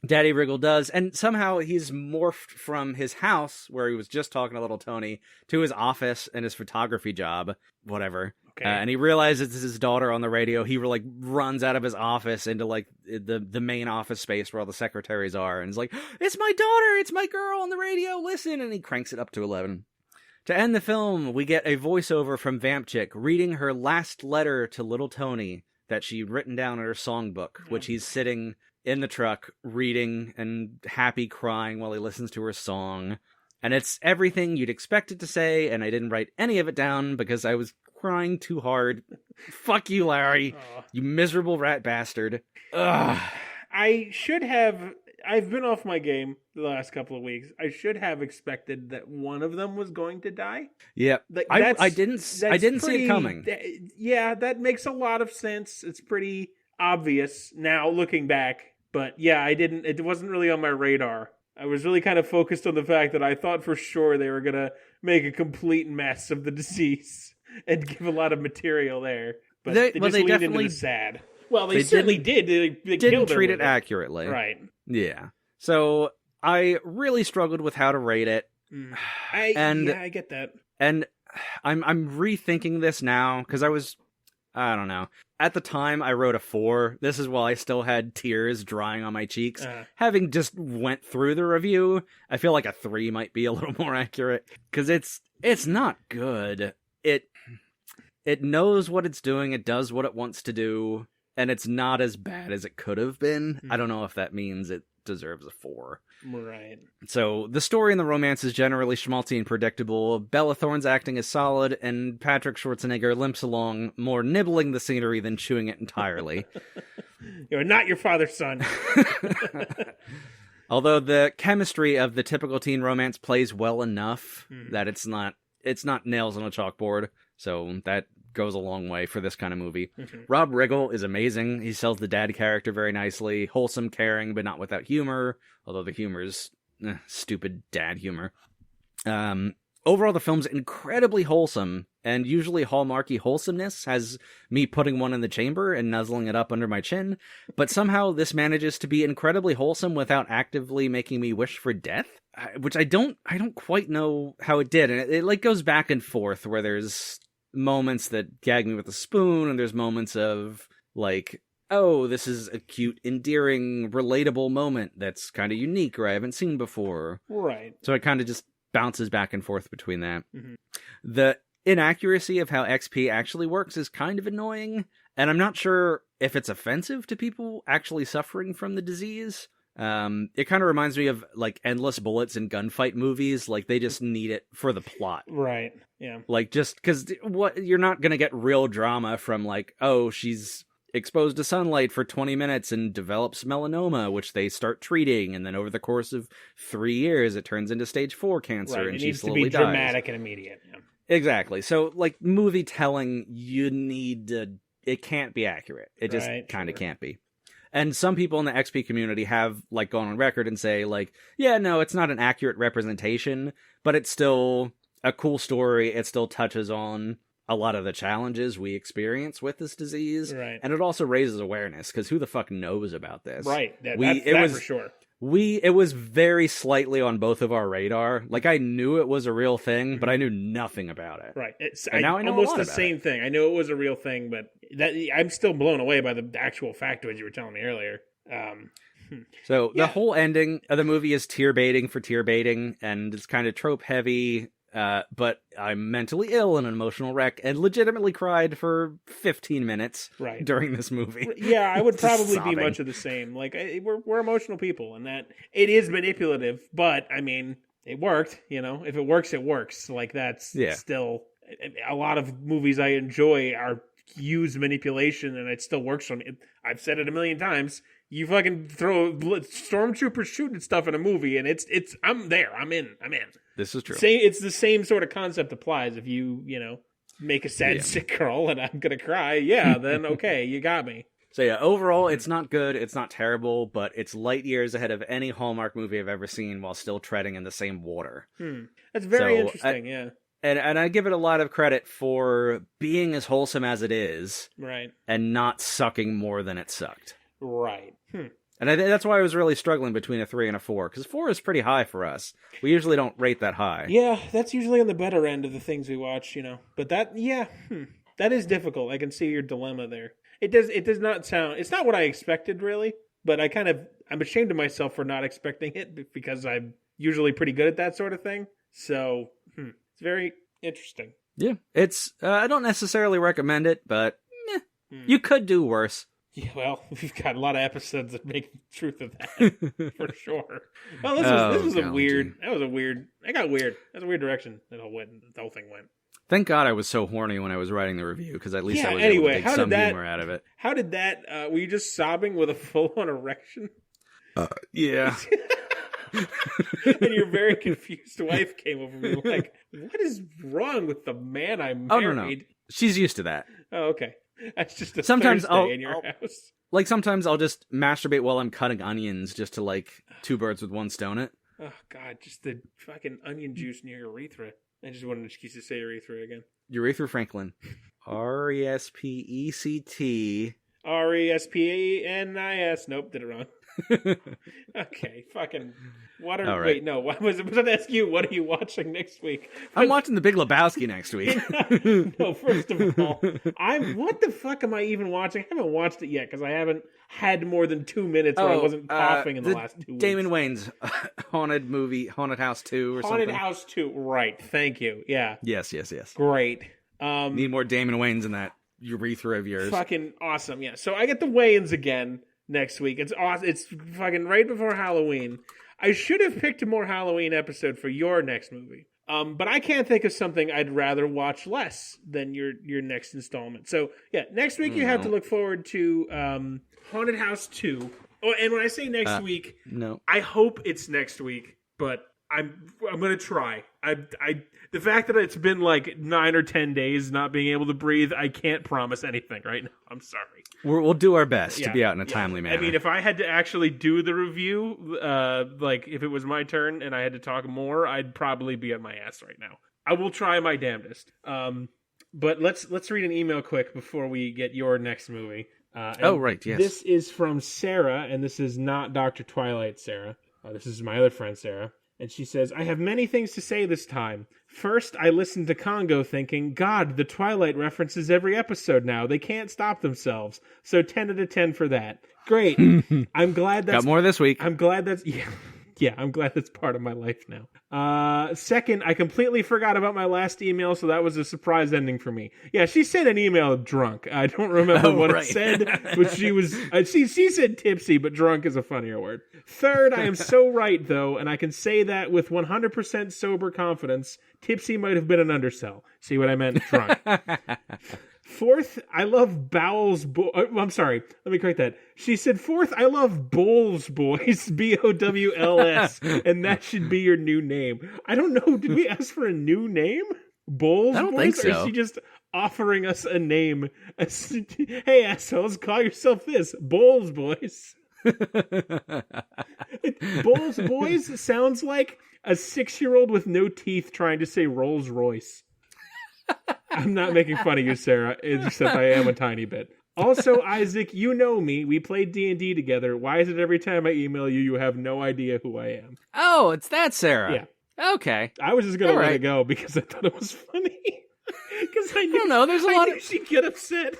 Daddy Wriggle does, and somehow he's morphed from his house, where he was just talking to little Tony, to his office and his photography job, whatever. Okay. And he realizes it's his daughter on the radio. He runs out of his office into the main office space where all the secretaries are, and he's like, "It's my daughter! It's my girl on the radio! Listen!" And he cranks it up to 11. To end the film, we get a voiceover from Vamp Chick reading her last letter to little Tony that she'd written down in her songbook, which he's sitting in the truck reading and happy crying while he listens to her song. And it's everything you'd expect it to say, and I didn't write any of it down because I was crying too hard. Fuck you, Larry. You miserable rat bastard. Ugh. I've been off my game the last couple of weeks. I should have expected that one of them was going to die. Yeah. I didn't see it coming. That makes a lot of sense. It's pretty obvious now looking back. But yeah, it wasn't really on my radar. I was really kind of focused on the fact that I thought for sure they were going to make a complete mess of the deceased and give a lot of material there. But they just leaned into the sad. Well, they certainly did. They didn't treat it accurately. Right. Yeah. So I really struggled with how to rate it. I get that. And I'm rethinking this now because I don't know. At the time, I wrote a 4. This is while I still had tears drying on my cheeks. Having just went through the review, I feel like a 3 might be a little more accurate. Because it's not good. It knows what it's doing, it does what it wants to do, and it's not as bad as it could have been. I don't know if that means it deserves a 4. Right. So, the story and the romance is generally schmaltzy and predictable. Bella Thorne's acting is solid, and Patrick Schwarzenegger limps along, more nibbling the scenery than chewing it entirely. You're not your father's son. Although the chemistry of the typical teen romance plays well enough that it's not nails on a chalkboard, so that goes a long way for this kind of movie. Rob Riggle is amazing. He sells the dad character very nicely. Wholesome, caring, but not without humor. Although the humor is stupid dad humor. overall, the film's incredibly wholesome, and usually hallmarky wholesomeness has me putting one in the chamber and nuzzling it up under my chin, but somehow this manages to be incredibly wholesome without actively making me wish for death, which I don't quite know how it did, and it like goes back and forth, where there's moments that gag me with a spoon, and there's moments of, like, oh, this is a cute, endearing, relatable moment that's kind of unique or I haven't seen before. Right. So it kind of just bounces back and forth between that. Mm-hmm. The inaccuracy of how XP actually works is kind of annoying, and I'm not sure if it's offensive to people actually suffering from the disease. It kind of reminds me of, like, endless bullets in gunfight movies. Like, they just need it for the plot. Right, yeah. Like, just because you're not going to get real drama from, like, oh, she's exposed to sunlight for 20 minutes and develops melanoma, which they start treating, and then over the course of 3 years it turns into stage 4 cancer, right. and it she needs slowly to be dies. dramatic and immediate. Yeah. Exactly. So, like, movie telling, you need to... It can't be accurate. It just kind of can't be. And some people in the XP community have, like, gone on record and say, like, yeah, no, it's not an accurate representation, but it's still a cool story. It still touches on a lot of the challenges we experience with this disease. Right. And it also raises awareness, because who the fuck knows about this? Right. That's for sure. It was very slightly on both of our radar. Like, I knew it was a real thing, but I knew nothing about it. Right. Now I know almost a lot the about same thing. I knew it was a real thing, but I'm still blown away by the actual factoids you were telling me earlier. So the whole ending of the movie is tear baiting for tear baiting, and it's kind of trope heavy. But I'm mentally ill and an emotional wreck, and legitimately cried for 15 minutes during this movie. Yeah, I would probably be much of the same. Like, we're emotional people, and that it is manipulative, but I mean, it worked. You know, if it works, it works. Like, that's still a lot of movies I enjoy use manipulation, and it still works for me. I've said it a million times. You fucking throw stormtroopers shooting stuff in a movie, and it's I'm there. I'm in. This is true. It's the same sort of concept applies. If you make a sad sick girl and I'm gonna cry, then okay, you got me. So yeah, overall, it's not good. It's not terrible, but it's light years ahead of any Hallmark movie I've ever seen, while still treading in the same water. That's very interesting. Yeah. And I give it a lot of credit for being as wholesome as it is, right, and not sucking more than it sucked. Right. And that's why I was really struggling between a 3 and a 4, because 4 is pretty high for us. We usually don't rate that high. Yeah, that's usually on the better end of the things we watch, But that, that is difficult. I can see your dilemma there. It does not sound. It's not what I expected, really. But I'm ashamed of myself for not expecting it, because I'm usually pretty good at that sort of thing. So it's very interesting. Yeah, it's. I don't necessarily recommend it, but you could do worse. Yeah, well, we've got a lot of episodes that make the truth of that, for sure. Well, this was a weird. That was a weird. It got weird. That's a weird direction the whole thing went. Thank God I was so horny when I was writing the review, because at least I was anyway, able to take some humor out of it. How did that? Were you just sobbing with a full-on erection? Yeah. And your very confused wife came over me like, "What is wrong with the man I married?" Oh no, she's used to that. Oh, okay. That's just a sometimes Thursday in your house. Like, sometimes I'll just masturbate while I'm cutting onions, just to, like, 2 birds with 1 stone it. Oh, God, just the fucking onion juice near your urethra. I just wanted an excuse to say urethra again. Urethra Franklin. RESPECT. RESPENIS. Nope, did it wrong. Okay, fucking. What are? All right. Wait, no. What was I to ask you? What are you watching next week? I'm watching The Big Lebowski next week. No, first of all, what the fuck am I even watching? I haven't watched it yet because I haven't had more than 2 minutes where I wasn't coughing in the last 2 weeks. Damon Wayans haunted movie, Haunted House 2 or something. Haunted House 2, right? Thank you. Yeah. Yes. Great. Need more Damon Wayans in that urethra of yours. Fucking awesome. Yeah. So I get the Wayans again next week. It's awesome. It's fucking right before Halloween. I should have picked a more Halloween episode for your next movie. But I can't think of something I'd rather watch less than your next installment. So, yeah, next week you have to look forward to Haunted House 2. Oh, and when I say next week, I hope it's next week, but I'm going to try. The fact that it's been like 9 or 10 days not being able to breathe, I can't promise anything right now. I'm sorry. We'll do our best to be out in a timely manner. I mean, if I had to actually do the review, like if it was my turn and I had to talk more, I'd probably be on my ass right now. I will try my damnedest. But let's read an email quick before we get your next movie. Right, yes. This is from Sarah, and this is not Dr. Twilight Sarah. This is my other friend Sarah. And she says, I have many things to say this time. First, I listened to Congo thinking, God, the Twilight references every episode now. They can't stop themselves. So 10 out of 10 for that. Great. I'm glad that's... Got more this week. I'm glad that's... Yeah, I'm glad that's part of my life now. Second, I completely forgot about my last email, so that was a surprise ending for me. Yeah, she sent an email drunk. I don't remember what it said, but she was... she said tipsy, but drunk is a funnier word. Third, I am so right, though, and I can say that with 100% sober confidence, tipsy might have been an undersell. See what I meant? Drunk. Fourth, I love Bowles I'm sorry, let me correct that. She said, fourth, I love Bowles Boys, Bowls, and that should be your new name. I don't know, did we ask for a new name? Bowles Boys? I don't think so. Or is she just offering us a name? Hey, assholes, call yourself this, Bowles Boys. Bowles Boys sounds like a 6-year-old with no teeth trying to say Rolls Royce. I'm not making fun of you, Sarah, except I am a tiny bit. Also, Isaac, you know me. We played D&D together. Why is it every time I email you, you have no idea who I am? Oh, it's that Sarra. Yeah. Okay. I was just going to let it go because I thought it was funny. Because I don't know. There's a lot of... she'd get upset.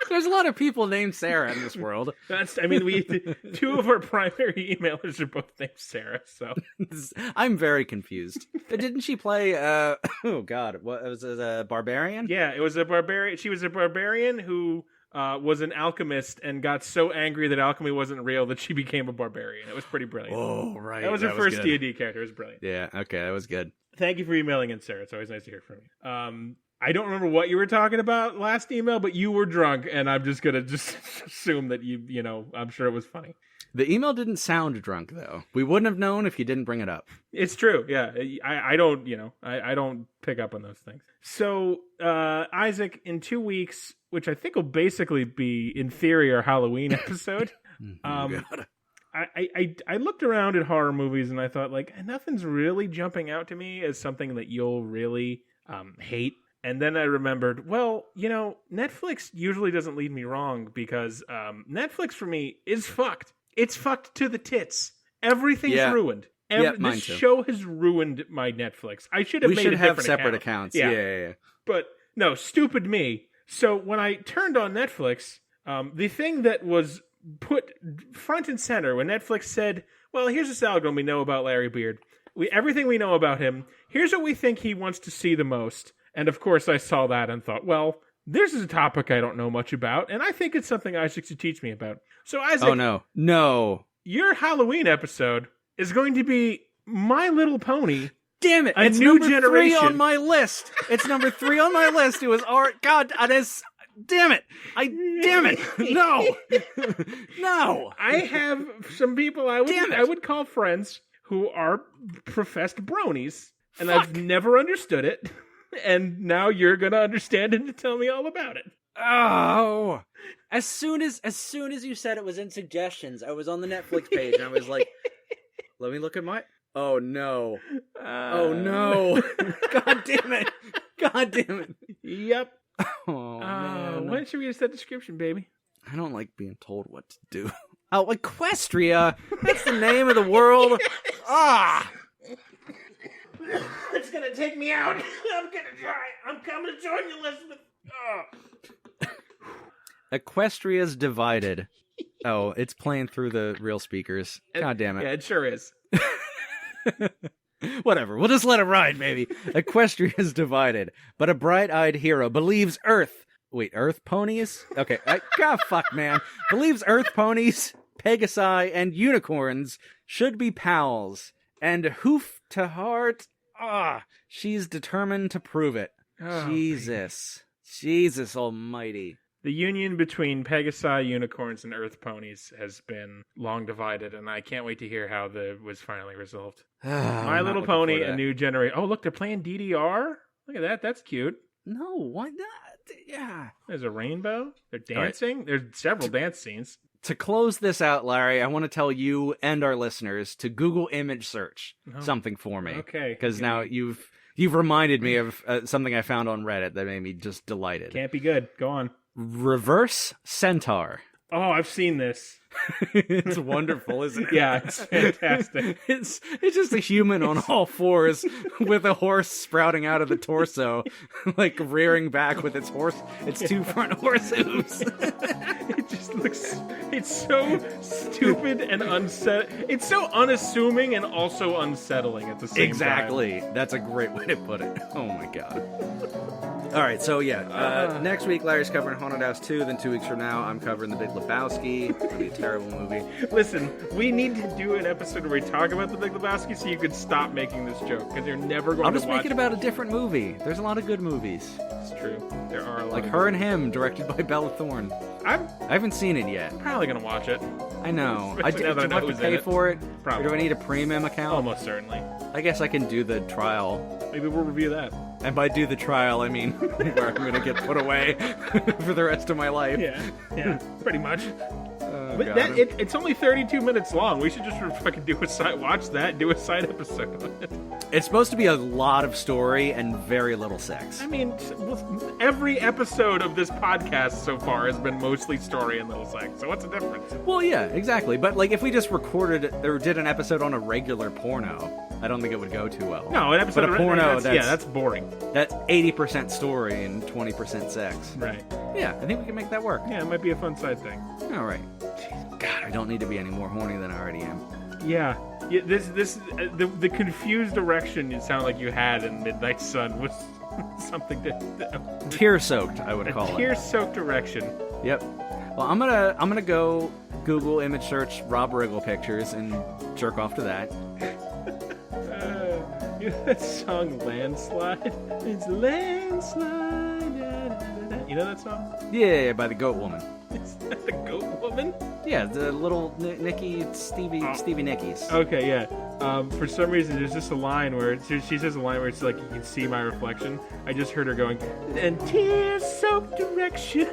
There's a lot of people named Sarah in this world. Two of our primary emailers are both named Sarah, so. I'm very confused. Didn't she play, oh god, what was it, a barbarian? Yeah, it was a barbarian. She was a barbarian who was an alchemist and got so angry that alchemy wasn't real that she became a barbarian. It was pretty brilliant. Oh, right. That was her first D&D character. It was brilliant. Yeah, okay, that was good. Thank you for emailing in, Sarah. It's always nice to hear from you. I don't remember what you were talking about last email, but you were drunk, and I'm just going to assume that I'm sure it was funny. The email didn't sound drunk, though. We wouldn't have known if you didn't bring it up. It's true, yeah. I don't pick up on those things. So, Isaac, in 2 weeks, which I think will basically be, in theory, our Halloween episode, God. I looked around at horror movies, and I thought, nothing's really jumping out to me as something that you'll really hate. And then I remembered, Netflix usually doesn't lead me wrong because Netflix for me is fucked. It's fucked to the tits. Everything's ruined. Mine this too. show has ruined my Netflix. I should have made a different have separate account. accounts. Yeah. But no, stupid me. So when I turned on Netflix, the thing that was put front and center when Netflix said, well, here's this algorithm we know about Larry Beard. Everything we know about him. Here's what we think he wants to see the most. And of course, I saw that and thought, well, this is a topic I don't know much about, and I think it's something Isaac should teach me about. So, Isaac, oh no, your Halloween episode is going to be My Little Pony. Damn it! It's new number generation. 3 on my list. It's number 3 on my list. It was art. God, damn it! Damn it! No, no. I have some people I would call friends who are professed bronies, and I've never understood it. And now you're gonna understand it and tell me all about it. Oh! As soon as you said it was in suggestions, I was on the Netflix page and I was like, "Let me look at my." Oh no! Oh no! God damn it! God damn it! Yep. Oh man! When should we use that description, baby? I don't like being told what to do. Oh, Equestria! That's the name of the world. Ah! It's gonna take me out. I'm gonna try. I'm coming to join you, Elizabeth. Oh. Equestria's divided. Oh, it's playing through the real speakers. God damn it. Yeah, it sure is. Whatever. We'll just let it ride, baby. Equestria's divided, but a bright-eyed hero believes Earth. Wait, Earth ponies? Okay. God, fuck, man. Believes Earth ponies, Pegasi, and unicorns should be pals. And hoof to heart. She's determined to prove it. Oh, Jesus. Jesus almighty. The union between Pegasi, unicorns, and Earth ponies has been long divided, and I can't wait to hear how was finally resolved. My Little Pony, a new generation. Oh, look, they're playing DDR? Look at that. That's cute. No, why not? Yeah. There's a rainbow. They're dancing. Right. There's several dance scenes. To close this out, Larry, I want to tell you and our listeners to Google image search something for me. Okay. Because now you've You've reminded me of something I found on Reddit that made me just delighted. Can't be good. Go on. Reverse Centaur. Oh, I've seen this. It's wonderful, isn't it? Yeah, it's fantastic. It's just a human on all fours with a horse sprouting out of the torso, like rearing back with its two front horse hooves. It just looks. It's so stupid and It's so unassuming and also unsettling at the same time. Exactly. That's a great way to put it. Oh my god. All right, so next week Larry's covering Haunted House 2, then 2 weeks from now I'm covering The Big Lebowski. It's gonna be a terrible movie. Listen, we need to do an episode where we talk about The Big Lebowski so you could stop making this joke, because you're never going to watch it. I'll just make it about a different movie. There's a lot of good movies. It's true. There are a lot like of Her and Him, directed by Bella Thorne. I haven't seen it yet. Probably going to watch it. I know. Especially Do now that I I know have to who's pay in it. for it? Probably. Or do I need a premium account? Almost certainly. I guess I can do the trial. Maybe we'll review that. And by do the trial, I mean where I'm going to get put away for the rest of my life. Yeah, pretty much. Oh, But God. it's only 32 minutes long. We should just fucking do a side episode on it. It's supposed to be a lot of story and very little sex. I mean, every episode of this podcast so far has been mostly story and little sex. So what's the difference? Well, yeah, exactly. But like, if we just recorded or did an episode on a regular porno, I don't think it would go too well. No, an episode but a of porno, that's boring. That's 80% story and 20% sex. Right. Yeah, I think we can make that work. Yeah, it might be a fun side thing. All right. God, I don't need to be any more horny than I already am. Yeah. The confused erection you sound like you had in Midnight Sun was something that Tear-soaked, I would call it. Tear-soaked erection. Yep. Well, I'm gonna go Google image search Rob Riggle pictures and jerk off to that. You know that song Landslide? It's Landslide. Da, da, da, da. You know that song? Yeah, by the Goat Woman. Is that the Goat Woman? Yeah, the little Stevie Nickies. Okay, yeah. For some reason, there's just a line where she says a line where it's like, you can see my reflection. I just heard her going, and tear-soaked direction.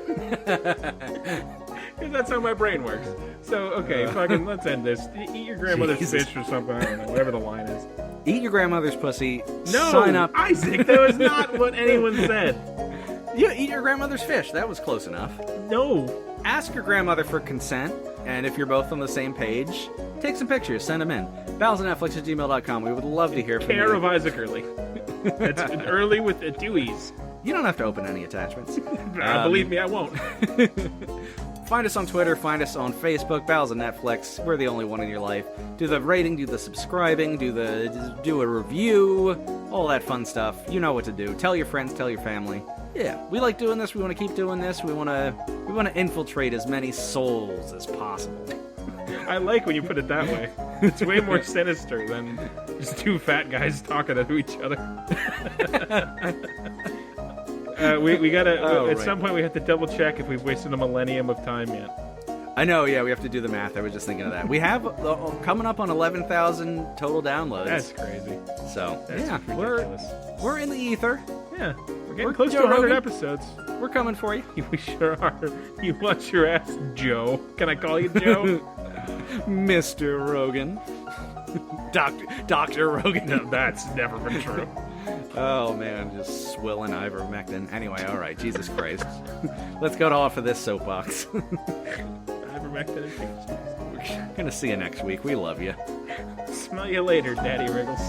Because that's how my brain works. So, okay, fucking, let's end this. Eat your grandmother's Jesus. fish or something. I don't know, whatever the line is. Eat your grandmother's pussy. No, Sign up. Isaac, that was not what anyone said. Yeah, eat your grandmother's fish. That was close enough. No. Ask your grandmother for consent, and if you're both on the same page, take some pictures, send them in. balsandnetflix@gmail.com. We would love to hear from Care you. of Isaac Early. That's Early with the Deweys. You don't have to open any attachments. Believe me, I won't. Find us on Twitter, find us on Facebook, Pals and Netflix. We're the only one in your life. Do the rating, do the subscribing, do a review, all that fun stuff. You know what to do. Tell your friends, tell your family. Yeah, we like doing this. We want to keep doing this. We want to infiltrate as many souls as possible. I like when you put it that way. It's way more sinister than just two fat guys talking to each other. We gotta. At some point, we have to double check if we've wasted a millennium of time yet. I know. Yeah, we have to do the math. I was just thinking of that. We have coming up on 11,000 total downloads. That's crazy. So That's yeah, ridiculous. we're in the ether. Yeah, we're getting We're close to Joe 100 Rogan. episodes. We're coming for you. We sure are. You watch your ass, Joe. Can I call you Joe? Mr. Rogan. Dr. Rogan. No, that's never been true. Oh man, just swilling ivermectin. Anyway, all right, Jesus Christ. Let's go off of this soapbox. Ivermectin and things. We're gonna see you next week. We love you. Smell you later, Daddy Wriggles.